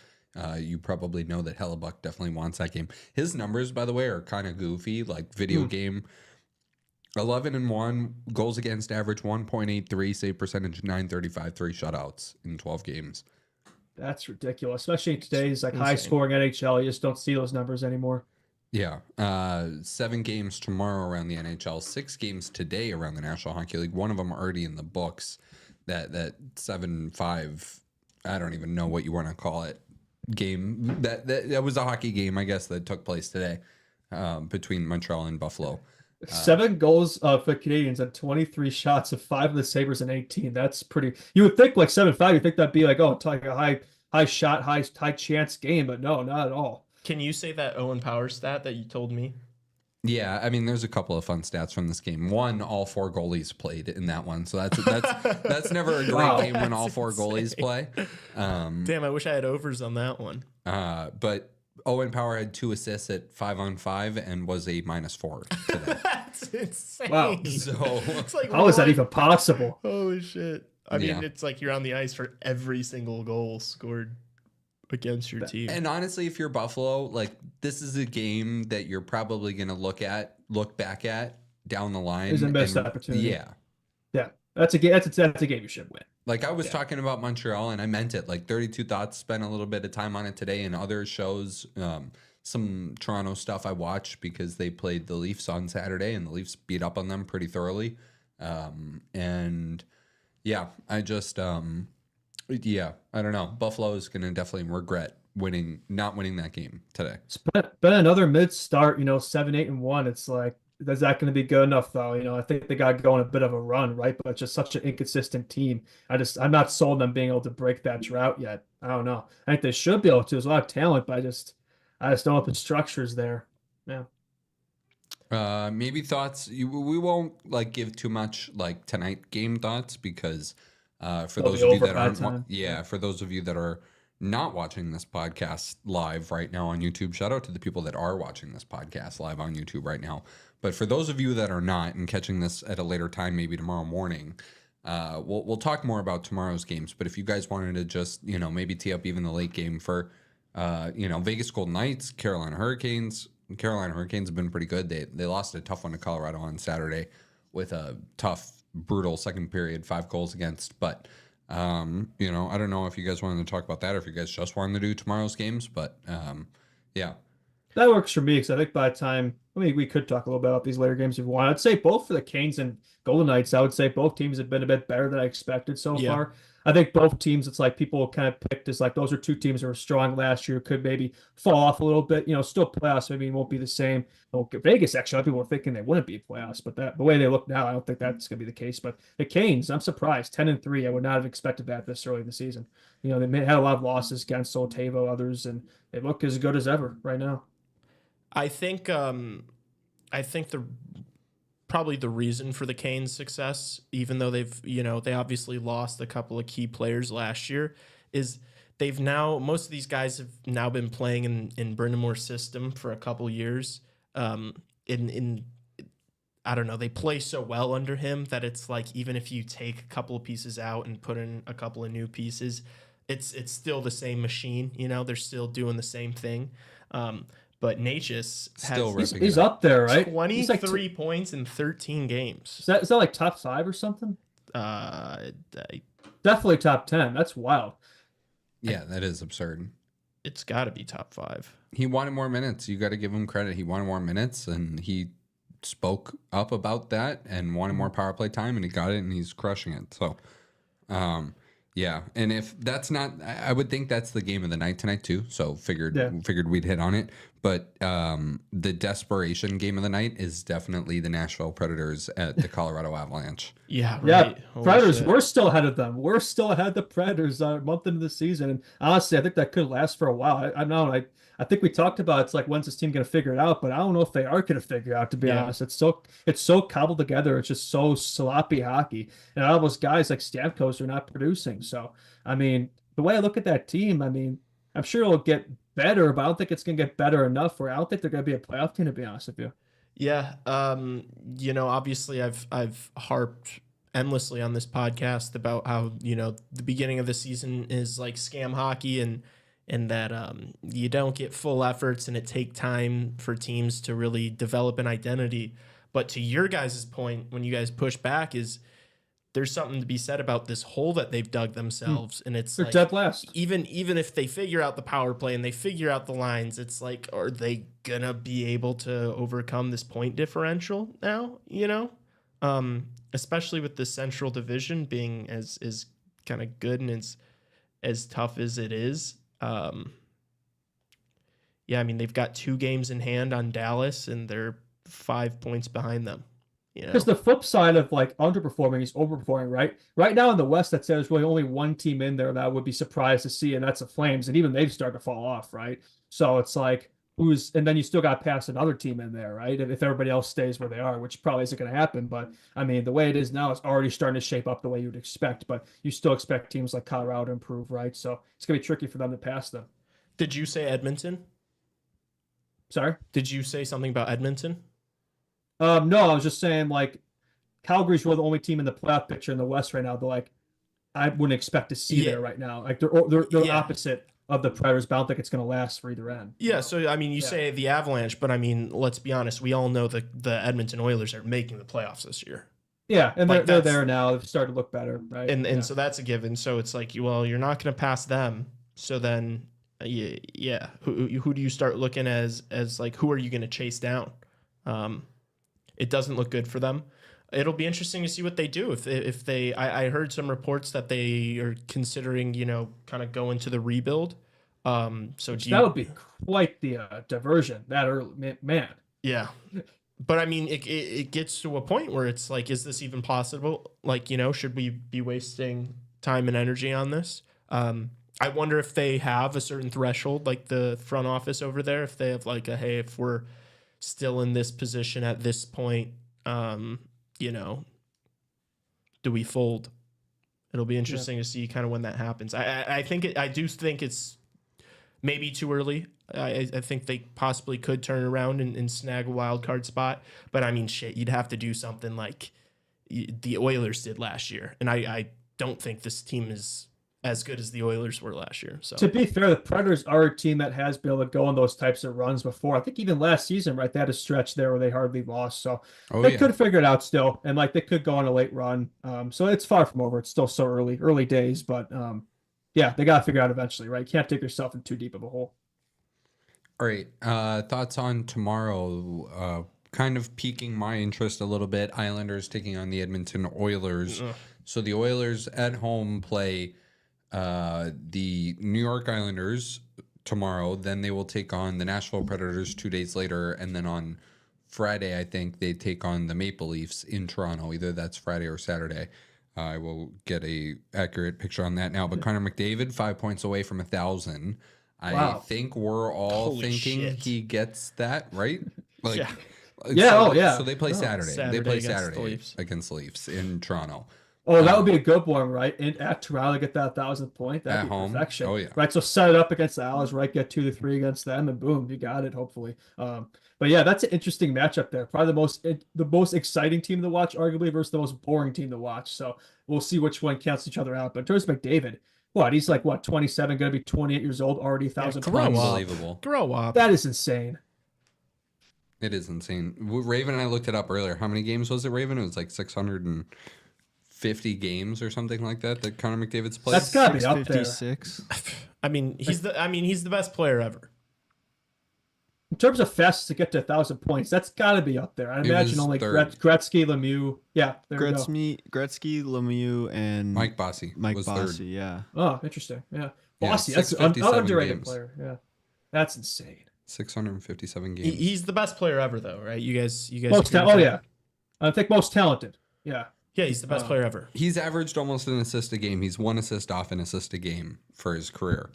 You probably know that Hellebuck definitely wants that game. His numbers, by the way, are kind of goofy, like video game 11-1, goals against average 1.83, save percentage 935, 3 shutouts in 12 games. That's ridiculous, especially in today's like Insane. high scoring NHL. You just don't see those numbers anymore. Yeah. 7 games tomorrow around the NHL, 6 games today around the National Hockey League. One of them already in the books. That 7-5, I don't even know what you want to call it, game. That was a hockey game, I guess, that took place today between Montreal and Buffalo. 7 goals for Canadians and 23 shots of 5 of the Sabres and 18. That's pretty. You would think like 7-5. You think that'd be like, oh, it's like a high shot, high chance game, but no, not at all. Can you say that Owen Power stat that you told me? Yeah, I mean, there's a couple of fun stats from this game. One, all 4 goalies played in that one, so that's never a great Wow. game when all That's 4 goalies play. Damn, I wish I had overs on that one. But Owen Power had 2 assists at 5-on-5 and was a -4 today. That's insane. Wow. So It's like, How is that what? even possible? Holy shit. I mean, Yeah. it's like you're on the ice for every single goal scored against your team. And honestly, if you're Buffalo, like this is a game that you're probably going to look back at down the line. There's a missed and- opportunity. Yeah. Yeah, that's a game. That's a game you should win. Like I was talking about Montreal and I meant it. Like 32 Thoughts spent a little bit of time on it today and other shows. Some Toronto stuff I watched because they played the Leafs on Saturday and the Leafs beat up on them pretty thoroughly. And yeah, I just yeah, I don't know. Buffalo is going to definitely regret not winning that game today. It's been another mid start. 7-8-1. It's like, is that going to be good enough though? I think they got going a bit of a run, right? But it's just such an inconsistent team. I'm not sold on them being able to break that drought yet. I don't know. I think they should be able to. There's a lot of talent, but I just don't know if the structure's there. Yeah. Maybe thoughts. We won't like give too much like tonight game thoughts because for They'll those be of you over that by aren't, time. for those of you that are not watching this podcast live right now on YouTube, shout out to the people that are watching this podcast live on YouTube right now. But for those of you that are not and catching this at a later time, maybe tomorrow morning, we'll talk more about tomorrow's games. But if you guys wanted to just maybe tee up even the late game for Vegas Golden Knights, Carolina Hurricanes. Carolina Hurricanes have been pretty good. They lost a tough one to Colorado on Saturday with a tough, brutal second period, 5 goals against. But I don't know if you guys wanted to talk about that or if you guys just wanted to do tomorrow's games. But yeah. That works for me because I think by the time, we could talk a little bit about these later games if you want. I'd say both for the Canes and Golden Knights, I would say both teams have been a bit better than I expected so Yeah. far. I think both teams, it's like people kind of picked as like those are 2 teams that were strong last year, could maybe fall off a little bit. Still playoffs, maybe it won't be the same. Vegas, actually, a lot of people were thinking they wouldn't be playoffs, but the way they look now, I don't think that's going to be the case. But the Canes, I'm surprised, 10-3. I would not have expected that this early in the season. They had a lot of losses against Otavo, others, and they look as good as ever right now. I think probably the reason for the Canes' success, even though they obviously lost a couple of key players last year, is most of these guys have now been playing in Brind'Amour's system for a couple years. I don't know, they play so well under him that it's like even if you take a couple of pieces out and put in a couple of new pieces, it's still the same machine. They're still doing the same thing. But Natchez Still has ripping He's it up. up there, right? 23 He's like points in 13 games. is that like top 5 or something? Definitely top 10. That's wild. Yeah, that is absurd. It's got to be top 5. He wanted more minutes. You got to give him credit. He wanted more minutes, and he spoke up about that and wanted more power play time, and he got it, and he's crushing it. So, yeah. And if that's not, I would think that's the game of the night tonight too. So figured we'd hit on it. But the desperation game of the night is definitely the Nashville Predators at the Colorado Avalanche. Yeah, right. Yeah, Holy Predators, shit. we're still ahead of them. We're still ahead of the Predators a month into the season. And honestly, I think that could last for a while. I know. I think we talked about it's like, when's this team going to figure it out? But I don't know if they are going to figure it out, to be honest. It's so cobbled together. It's just so sloppy hockey. And all those guys like Stamkos are not producing. So, I mean, the way I look at that team, I mean, I'm sure it'll get better, but I don't think it's going to get better enough where I don't think they're going to be a playoff team, to be honest with you. Yeah. Obviously I've harped endlessly on this podcast about how, the beginning of the season is like scam hockey and that you don't get full efforts and it take time for teams to really develop an identity. But to your guys' point, when you guys push back, is there's something to be said about this hole that they've dug themselves, and it's They're like, dead last. even if they figure out the power play and they figure out the lines, it's like, are they gonna be able to overcome this point differential now? You know, especially with the Central Division being as kind of good and as tough as it is. Yeah, I mean, they've got 2 games in hand on Dallas, and they're 5 points behind them. You know? Because the flip side of like underperforming is overperforming, right? Right now in the West, that there's really only one team in there that I would be surprised to see, and that's the Flames. And even they've started to fall off, right? So it's like, and then you still got past another team in there, right? If everybody else stays where they are, which probably isn't going to happen. But I mean, the way it is now, it's already starting to shape up the way you would expect. But you still expect teams like Colorado to improve, right? So it's going to be tricky for them to pass them. Did you say Edmonton? Sorry? Did you say something about Edmonton? No, I was just saying, like, Calgary's really the only team in the playoff picture in the West right now. They're like, I wouldn't expect to see there right now. Like, they're opposite of the Predators, but I don't think it's going to last for either end. Yeah, so, I mean, you say the Avalanche, but, I mean, let's be honest. We all know the Edmonton Oilers are making the playoffs this year. Yeah, and they're there now. They've started to look better, right? And so that's a given. So it's like, well, you're not going to pass them. So then, yeah, who do you start looking as like, who are you going to chase down? It doesn't look good for them. It'll be interesting to see what they do. If they, I heard some reports that they are considering, you know, kind of going to the rebuild. So that would be quite the diversion that early, man. Yeah. But I mean, it gets to a point where it's like, is this even possible? Like, you know, should we be wasting time and energy on this? I wonder if they have a certain threshold, like the front office over there, if they have like hey, if we're still in this position at this point, you know, do we fold? It'll be interesting to see kind of when that happens. I do think it's maybe too early. I think they possibly could turn around and snag a wild card spot. But I mean, shit, you'd have to do something like the Oilers did last year. And I don't think this team is as good as the Oilers were last year. So to be fair, the Predators are a team that has been able to go on those types of runs before. I think even last season, right, they had a stretch there where they hardly lost. So they could figure it out still. And like they could go on a late run. So it's far from over. It's still so early days. But yeah, they got to figure out eventually, right? You can't dig yourself in too deep of a hole. All right. Thoughts on tomorrow? Kind of piquing my interest a little bit. Islanders taking on the Edmonton Oilers. So the Oilers at home play the New York Islanders tomorrow. Then they will take on the Nashville Predators 2 days later. And then on Friday, I think they take on the Maple Leafs in Toronto. Either that's Friday or Saturday. I will get a accurate picture on that now. But Connor McDavid, 5 points away from 1,000. I think we're all thinking he gets that, right? Like, So they play Saturday. They play Saturday against the Leafs in Toronto. Oh, that would be a good one, right? At Toronto, get that 1,000th point. That'd be perfection. Oh, yeah. Right, so set it up against the Isles, right? Get 2 to 3 against them, and boom, you got it, hopefully. But yeah, that's an interesting matchup there. Probably the most exciting team to watch, arguably, versus the most boring team to watch. So we'll see which one cancels each other out. But in terms of McDavid, he's like, 27, going to be 28 years old, already 1,000 points. Unbelievable. Grow up. That is insane. It is insane. Raven and I looked it up earlier. How many games was it, Raven? It was like 650 games or something like that Connor McDavid's played. That's got to be up there. I mean, he's the best player ever. In terms of fests to get to 1,000 points, that's got to be up there. I imagine only Gretzky, Lemieux. Yeah, Gretzky, Lemieux, and Mike Bossy. Was third. Yeah. Oh, interesting. Yeah, Bossy. That's an underrated player. Yeah, that's insane. 657 games. He's the best player ever, though, right? You guys. Yeah, I think most talented. Yeah. Yeah, he's the best player ever. He's averaged almost an assist a game. He's 1 assist off an assist a game for his career.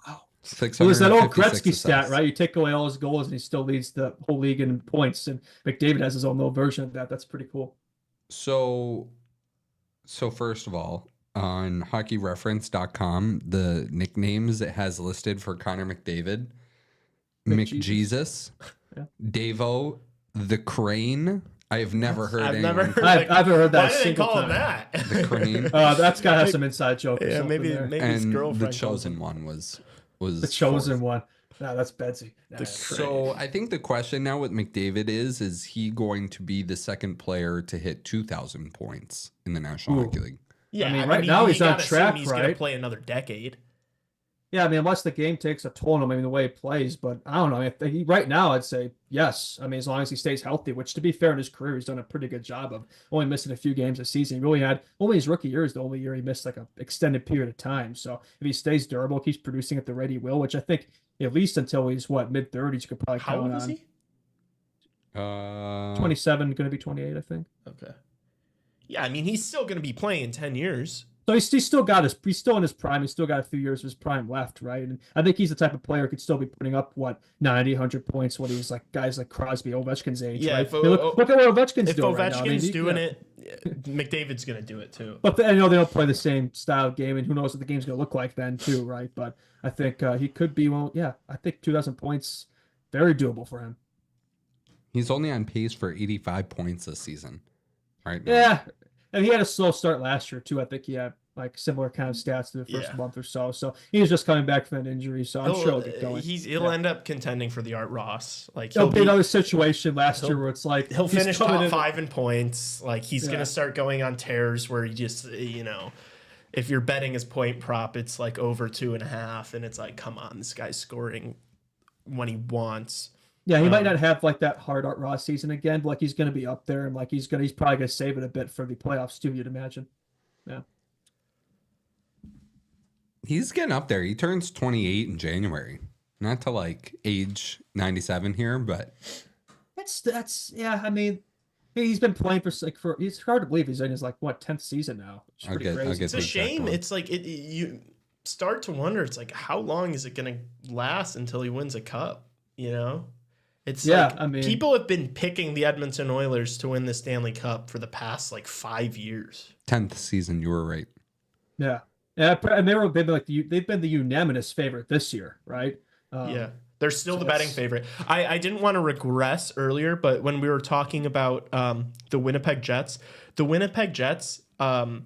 Well, there's that old Gretzky stat, right? You take away all his goals and he still leads the whole league in points. And McDavid has his own little version of that. That's pretty cool. So first of all, on hockeyreference.com, the nicknames it has listed for Connor McDavid, McJesus, Davo, the Crane. I have never heard anyone. I haven't heard that. Why did they call him that? The Crane. That's got to have some inside joke. Yeah, maybe his and girlfriend. the Chosen One was the Chosen One. No, that's Betsy. Nah, So I think the question now with McDavid is he going to be the second player to hit 2,000 points in the National Hockey League? Yeah, I mean, right now you he's on gotta assume track, he's gonna right? play another decade. Yeah, I mean, unless the game takes a toll on him, I mean, the way he plays, but I don't know. Right now, I'd say yes. I mean, as long as he stays healthy, which to be fair in his career, he's done a pretty good job of only missing a few games a season. He really had only his rookie year is the only year he missed like an extended period of time. So if he stays durable, keeps producing at the rate he will, which I think at least until he's mid-30s, you could probably How count old is on. he? 27, going to be 28, I think. Okay. Yeah, I mean, he's still going to be playing in 10 years. So he's still in his prime. He's still got a few years of his prime left, right? And I think he's the type of player who could still be putting up 90, 100 points when he's like guys like Crosby, Ovechkin's age. Yeah, right? if Look at what Ovechkin's If doing right now. I mean, Ovechkin's doing it, McDavid's going to do it too. But I know they don't play the same style of game, and who knows what the game's going to look like then too, right? But I think he could be I think 2,000 points, very doable for him. He's only on pace for 85 points this season, right now. Yeah, and he had a slow start last year too. I think he had like similar kind of stats to the first month or so. So he was just coming back from an injury. So I'm sure he'll get going. He'll end up contending for the Art Ross. Like he'll be another situation last year where it's like he'll finish top 5 in points. Like he's gonna start going on tears where he just if you're betting his point prop, it's like over 2.5, and it's like, come on, this guy's scoring when he wants. Yeah, he might not have like that hard Art Ross season again, but like he's gonna be up there, and like he's probably gonna save it a bit for the playoffs too. You'd imagine. Yeah. He's getting up there. He turns 28 in January. Not to like age 97 here, but that's yeah. I mean, he's been playing for it's hard to believe he's in his 10th season now. Which is pretty crazy. It's a shame. It's like you start to wonder. It's like, how long is it gonna last until he wins a cup? It's I mean, people have been picking the Edmonton Oilers to win the Stanley Cup for the past 5 years. 10th season, you were right. Yeah. Yeah, and they've been the unanimous favorite this year, right? Yeah, they're still the betting favorite. I didn't want to regress earlier, but when we were talking about the Winnipeg Jets have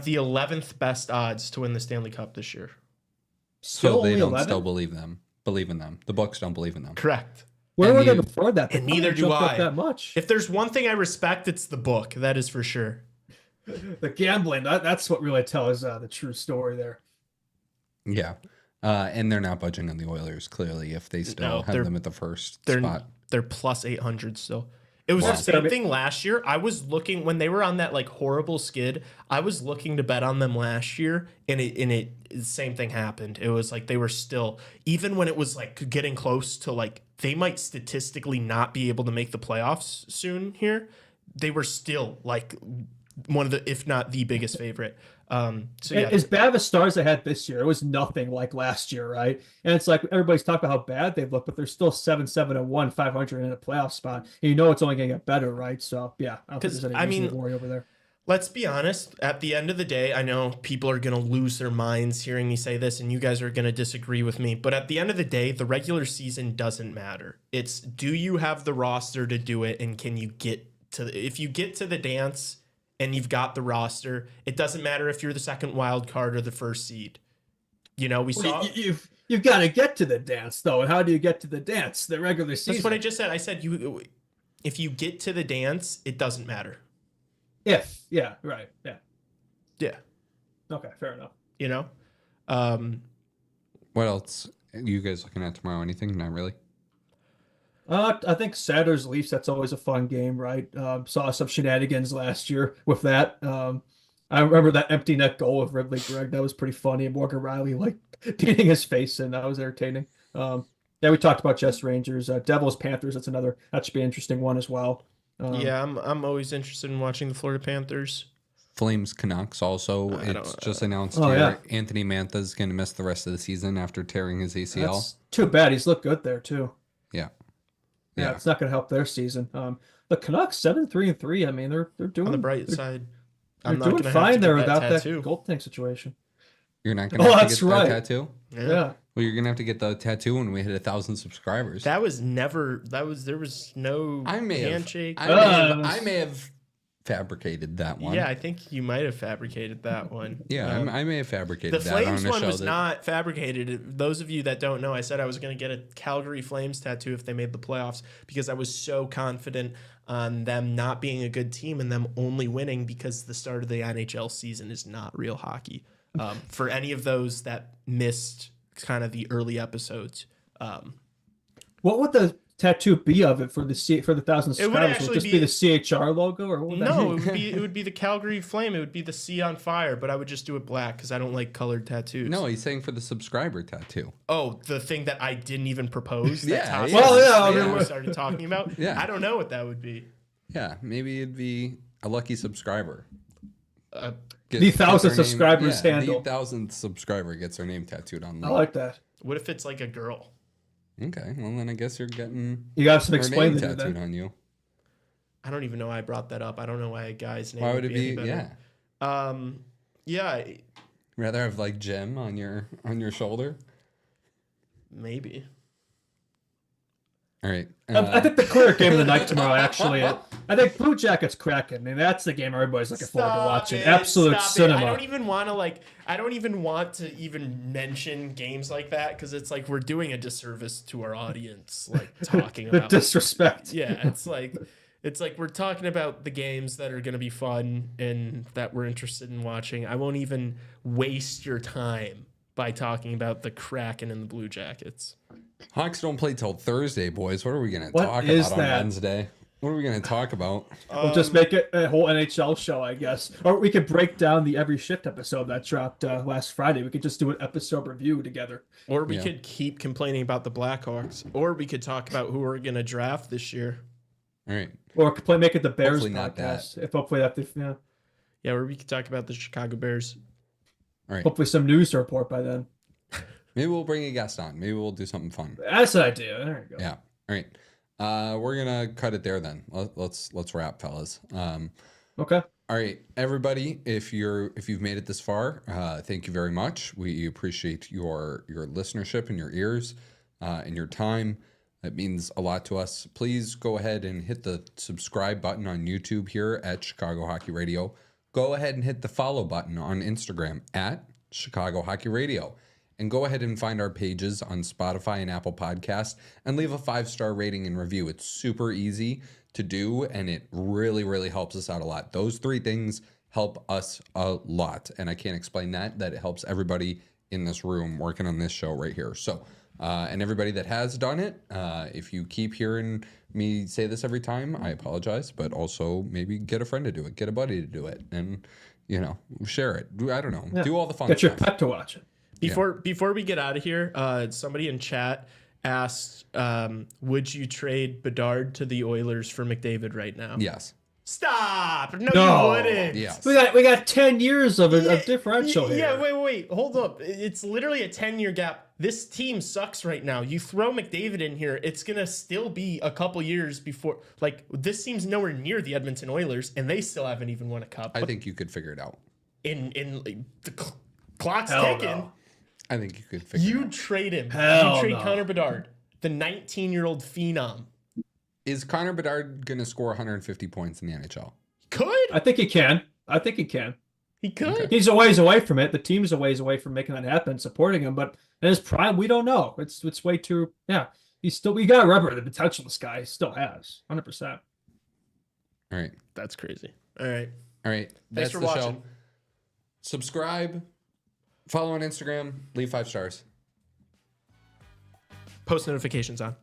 the 11th best odds to win the Stanley Cup this year. So they don't still believe in them. The books don't believe in them. Correct. Where were they before that? And neither do I. That much. If there's one thing I respect, it's the book. That is for sure. The gambling, that's what really tells the true story there. Yeah. And they're not budging on the Oilers, clearly, if they still have them at the first spot. They're plus 800 still. It was the same thing last year. I was looking, when they were on that horrible skid, I was looking to bet on them last year, and the same thing happened. It was like they were still, even when it was getting close to they might statistically not be able to make the playoffs soon here, they were still one of the, if not the biggest favorite. As bad of a stars they had this year, it was nothing like last year, right? And it's like everybody's talking about how bad they've looked, but they're still 7-7-1, 500 in a playoff spot. And it's only going to get better, right? So yeah, I don't think there's any reason to worry over there. Let's be honest. At the end of the day, I know people are going to lose their minds hearing me say this, and you guys are going to disagree with me. But at the end of the day, the regular season doesn't matter. It's, do you have the roster to do it, and can you get to? If you get to the dance and you've got the roster, it doesn't matter if you're the second wild card or the first seed. We saw you've got to get to the dance though, and how do you get to the dance? The regular season. That's what I just said. I said if you get to the dance, it doesn't matter. Yeah, right. Yeah. Okay, fair enough. What else? Are you guys looking at tomorrow? Anything? Not really. I think Saturday's Leafs, that's always a fun game, right? Saw some shenanigans last year with that. I remember that empty net goal of Ridley Gregg. That was pretty funny. And Morgan Riley beating his face, and that was entertaining. We talked about Jets Rangers, Devils Panthers. That should be an interesting one as well. I'm always interested in watching the Florida Panthers. Flames Canucks also. It's just announced here. Yeah. Anthony Mantha's going to miss the rest of the season after tearing his ACL. That's too bad. He's looked good there too. Yeah, it's not going to help their season. The Canucks 7-3-3. I mean, they're doing on the bright side. I'm not doing fine there without that goaltending situation. You're not going to have to get that tattoo? Yeah. Well, you're going to have to get the tattoo when we hit 1,000 subscribers. There was no handshake. I may have fabricated that one. Yeah, I think you might have fabricated that one. Yeah, I may have fabricated The that on Flames a one show was that- not fabricated. Those of you that don't know, I said I was going to get a Calgary Flames tattoo if they made the playoffs because I was so confident on them not being a good team and them only winning because the start of the NHL season is not real hockey. For any of those that missed kind of the early episodes, What would the tattoo be of it for the 1,000 It would subscribers? actually Would it just be the CHR logo, or what would that no, be? it would be the Calgary Flame. It would be the sea on fire, but I would just do it black because I don't like colored tattoos. No, he's saying for the subscriber tattoo. Oh, the thing that I didn't even propose. That Yeah, Tassos yeah. Well, yeah, I mean, we started talking about. Yeah. I don't know what that would be. Yeah, maybe it'd be a lucky subscriber. Uh, The 1,000 their name- subscribers yeah, handle. The 1,000th subscriber gets their name tattooed on. I like that. what if it's like a girl? Okay, well then I guess you're getting You got some her name explaining to do tattooed that. on you. I don't even know why I brought that up. I don't know why a guy's name. Why would it any be? better. Yeah, Yeah, rather have like Gem on your shoulder. maybe. All right. I think the clear game of the night tomorrow, actually. I think Blue Jackets Kraken. I mean, that's the game everybody's looking forward to watching. Absolute Stop it. cinema. I don't even want to even mention games like that because it's like we're doing a disservice to our audience, like talking The about. disrespect. Yeah, it's like we're talking about the games that are going to be fun and that we're interested in watching. I won't even waste your time by talking about the Kraken and the Blue Jackets. Hawks don't play till Thursday, boys. What are we going to What talk is about on that? Wednesday? What are we going to talk about? We'll just make it a whole NHL show, I guess. Or we could break down the Every Shift episode that dropped last Friday. We could just do an episode review together. Or we could keep complaining about the Blackhawks. Or we could talk about who we're going to draft this year. All right. Or make it the Bears Hopefully not podcast. If hopefully that, yeah. Yeah, or we could talk about the Chicago Bears. All right. Hopefully some news to report by then. Maybe we'll bring a guest on. Maybe we'll do something fun. That's an idea. There you go. Yeah. All right. We're gonna cut it there then. Let's wrap, fellas. Okay. All right, everybody. If you've made it this far, thank you very much. We appreciate your listenership and your ears and your time. That means a lot to us. Please go ahead and hit the subscribe button on YouTube here at Chicago Hockey Radio. Go ahead and hit the follow button on Instagram at Chicago Hockey Radio. And go ahead and find our pages on Spotify and Apple Podcasts and leave a 5-star rating and review. It's super easy to do, and it really, really helps us out a lot. Those 3 things help us a lot, and I can't explain that it helps everybody in this room working on this show right here. So, and everybody that has done it, if you keep hearing me say this every time, I apologize, but also maybe get a friend to do it, get a buddy to do it, and, share it. I don't know. Yeah. Do all the fun Get your stuff. pet to watch it. Before we get out of here, somebody in chat asked, would you trade Bedard to the Oilers for McDavid right now? Yes. Stop! No, No. you wouldn't. Yes. We got 10 years of differential here. Yeah, wait. Hold up. It's literally a 10-year gap. This team sucks right now. You throw McDavid in here, it's going to still be a couple years before. Like, this team's nowhere near the Edmonton Oilers, and they still haven't even won a cup. I think you could figure it out. In the clock's Hell ticking. no. I think you could figure it You out. trade him. Hell you trade no. Connor Bedard, the 19-year-old phenom. Is Connor Bedard going to score 150 points in the NHL? Could. I think he can. He could. Okay. He's a ways away from it. The team's a ways away from making that happen, supporting him. But in his prime, we don't know. It's way too. Yeah, we got to remember the potential this guy still has. 100%. All right. That's crazy. All right. All right. That's for the watching. show. Subscribe, follow on Instagram, leave 5 stars. Post notifications on.